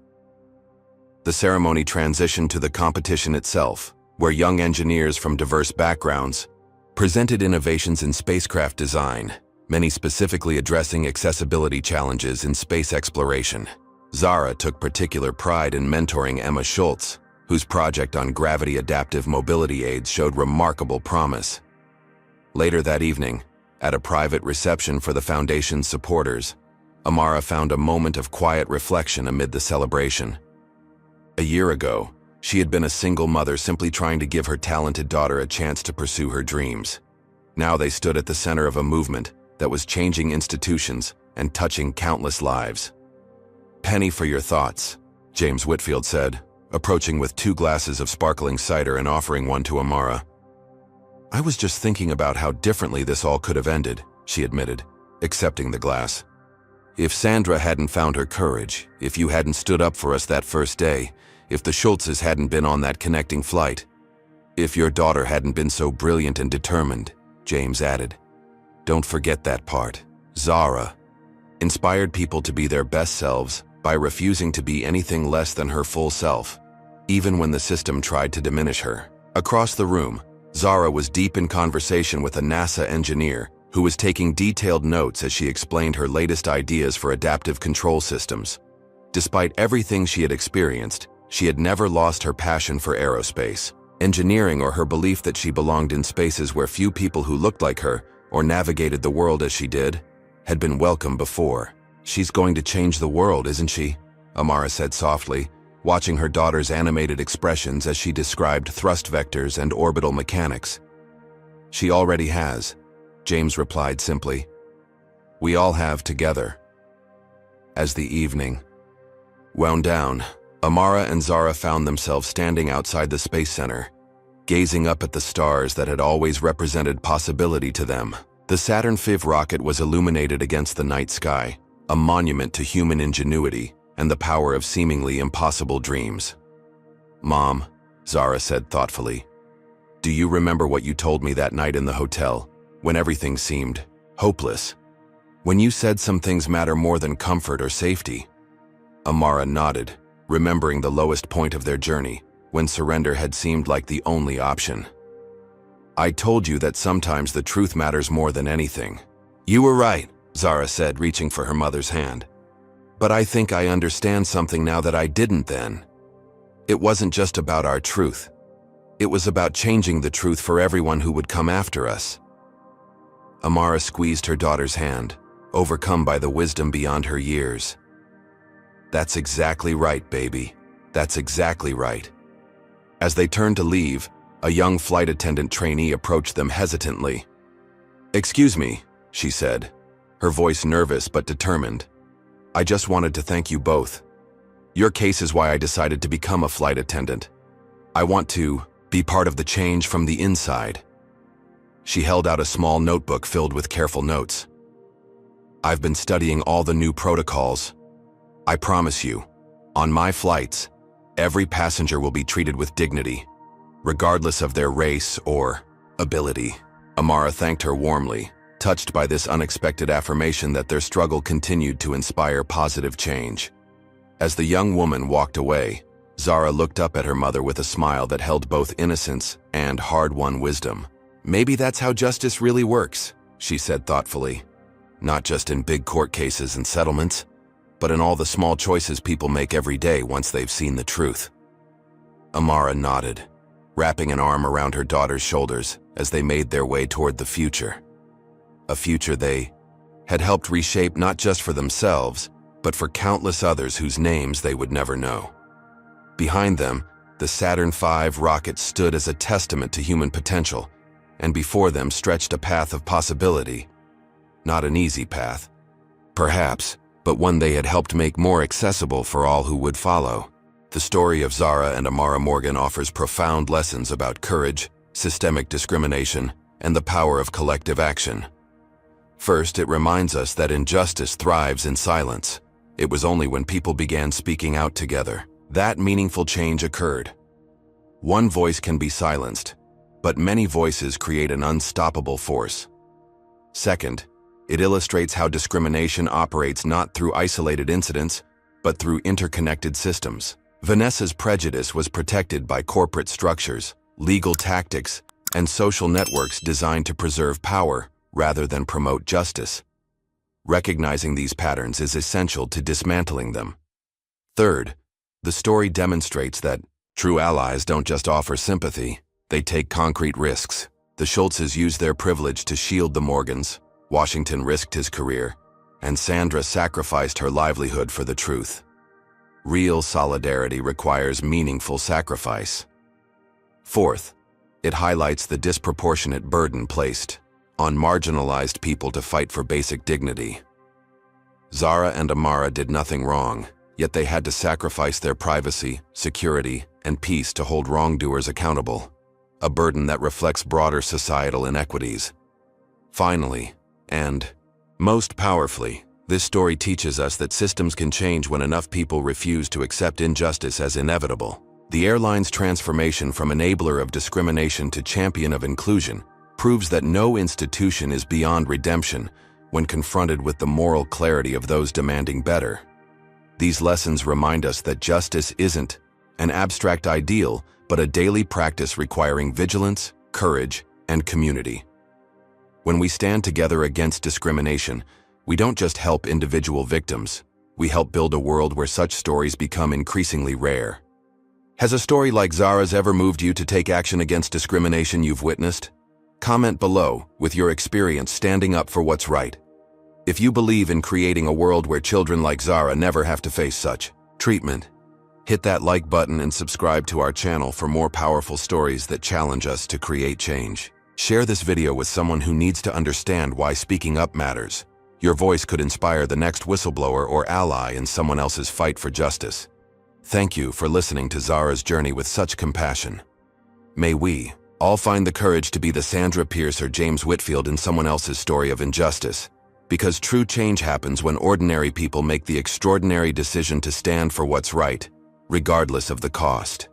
The ceremony transitioned to the competition itself, where young engineers from diverse backgrounds presented innovations in spacecraft design, many specifically addressing accessibility challenges in space exploration. Zara took particular pride in mentoring Emma Schultz, whose project on gravity-adaptive mobility aids showed remarkable promise. Later that evening, at a private reception for the Foundation's supporters, Amara found a moment of quiet reflection amid the celebration. A year ago, she had been a single mother simply trying to give her talented daughter a chance to pursue her dreams. Now they stood at the center of a movement that was changing institutions and touching countless lives. "Penny for your thoughts," James Whitfield said, approaching with 2 glasses of sparkling cider and offering one to Amara. "I was just thinking about how differently this all could have ended," she admitted, accepting the glass. "If Sandra hadn't found her courage, if you hadn't stood up for us that first day, if the Schultzes hadn't been on that connecting flight, if your daughter hadn't been so brilliant and determined," James added. "Don't forget that part. Zara inspired people to be their best selves by refusing to be anything less than her full self, even when the system tried to diminish her." Across the room, Zara was deep in conversation with a NASA engineer who was taking detailed notes as she explained her latest ideas for adaptive control systems. Despite everything she had experienced, she had never lost her passion for aerospace, engineering, or her belief that she belonged in spaces where few people who looked like her or navigated the world as she did had been welcome before. "She's going to change the world, isn't she?" Amara said softly, watching her daughter's animated expressions as she described thrust vectors and orbital mechanics. "She already has," James replied simply. "We all have together." As the evening wound down, Amara and Zara found themselves standing outside the Space Center, gazing up at the stars that had always represented possibility to them. The Saturn V rocket was illuminated against the night sky, a monument to human ingenuity and the power of seemingly impossible dreams. "Mom," Zara said thoughtfully, "do you remember what you told me that night in the hotel, when everything seemed hopeless? When you said some things matter more than comfort or safety?" Amara nodded, remembering the lowest point of their journey, when surrender had seemed like the only option. "I told you that sometimes the truth matters more than anything." "You were right," Zara said, reaching for her mother's hand. "But I think I understand something now that I didn't then. It wasn't just about our truth. It was about changing the truth for everyone who would come after us." Amara squeezed her daughter's hand, overcome by the wisdom beyond her years. "That's exactly right, baby. That's exactly right." As they turned to leave, a young flight attendant trainee approached them hesitantly. "Excuse me," she said, her voice nervous but determined. "I just wanted to thank you both. Your case is why I decided to become a flight attendant. I want to be part of the change from the inside." She held out a small notebook filled with careful notes. "I've been studying all the new protocols. I promise you, on my flights, every passenger will be treated with dignity, regardless of their race or ability." Amara thanked her warmly, touched by this unexpected affirmation that their struggle continued to inspire positive change. As the young woman walked away, Zara looked up at her mother with a smile that held both innocence and hard-won wisdom. "Maybe that's how justice really works," she said thoughtfully. "Not just in big court cases and settlements, but in all the small choices people make every day once they've seen the truth." Amara nodded, wrapping an arm around her daughter's shoulders as they made their way toward the future. A future they had helped reshape not just for themselves, but for countless others whose names they would never know. Behind them, the Saturn V rocket stood as a testament to human potential, and before them stretched a path of possibility. Not an easy path, perhaps, but one they had helped make more accessible for all who would follow. The story of Zara and Amara Morgan offers profound lessons about courage, systemic discrimination, and the power of collective action. First, it reminds us that injustice thrives in silence. It was only when people began speaking out together that meaningful change occurred. One voice can be silenced, but many voices create an unstoppable force. Second, it illustrates how discrimination operates not through isolated incidents, but through interconnected systems. Vanessa's prejudice was protected by corporate structures, legal tactics, and social networks designed to preserve power rather than promote justice. Recognizing these patterns is essential to dismantling them. Third, the story demonstrates that true allies don't just offer sympathy, they take concrete risks. The Schultzes used their privilege to shield the Morgans, Washington risked his career, and Sandra sacrificed her livelihood for the truth. Real solidarity requires meaningful sacrifice. Fourth, it highlights the disproportionate burden placed on marginalized people to fight for basic dignity. Zara and Amara did nothing wrong, yet they had to sacrifice their privacy, security, and peace to hold wrongdoers accountable, a burden that reflects broader societal inequities. Finally, and most powerfully, this story teaches us that systems can change when enough people refuse to accept injustice as inevitable. The airline's transformation from enabler of discrimination to champion of inclusion proves that no institution is beyond redemption when confronted with the moral clarity of those demanding better. These lessons remind us that justice isn't an abstract ideal, but a daily practice requiring vigilance, courage, and community. When we stand together against discrimination, we don't just help individual victims, we help build a world where such stories become increasingly rare. Has a story like Zara's ever moved you to take action against discrimination you've witnessed? Comment below with your experience standing up for what's right. If you believe in creating a world where children like Zara never have to face such treatment, hit that like button and subscribe to our channel for more powerful stories that challenge us to create change. Share this video with someone who needs to understand why speaking up matters. Your voice could inspire the next whistleblower or ally in someone else's fight for justice. Thank you for listening to Zara's journey with such compassion. May we all find the courage to be the Sandra Pierce or James Whitfield in someone else's story of injustice, because true change happens when ordinary people make the extraordinary decision to stand for what's right, regardless of the cost.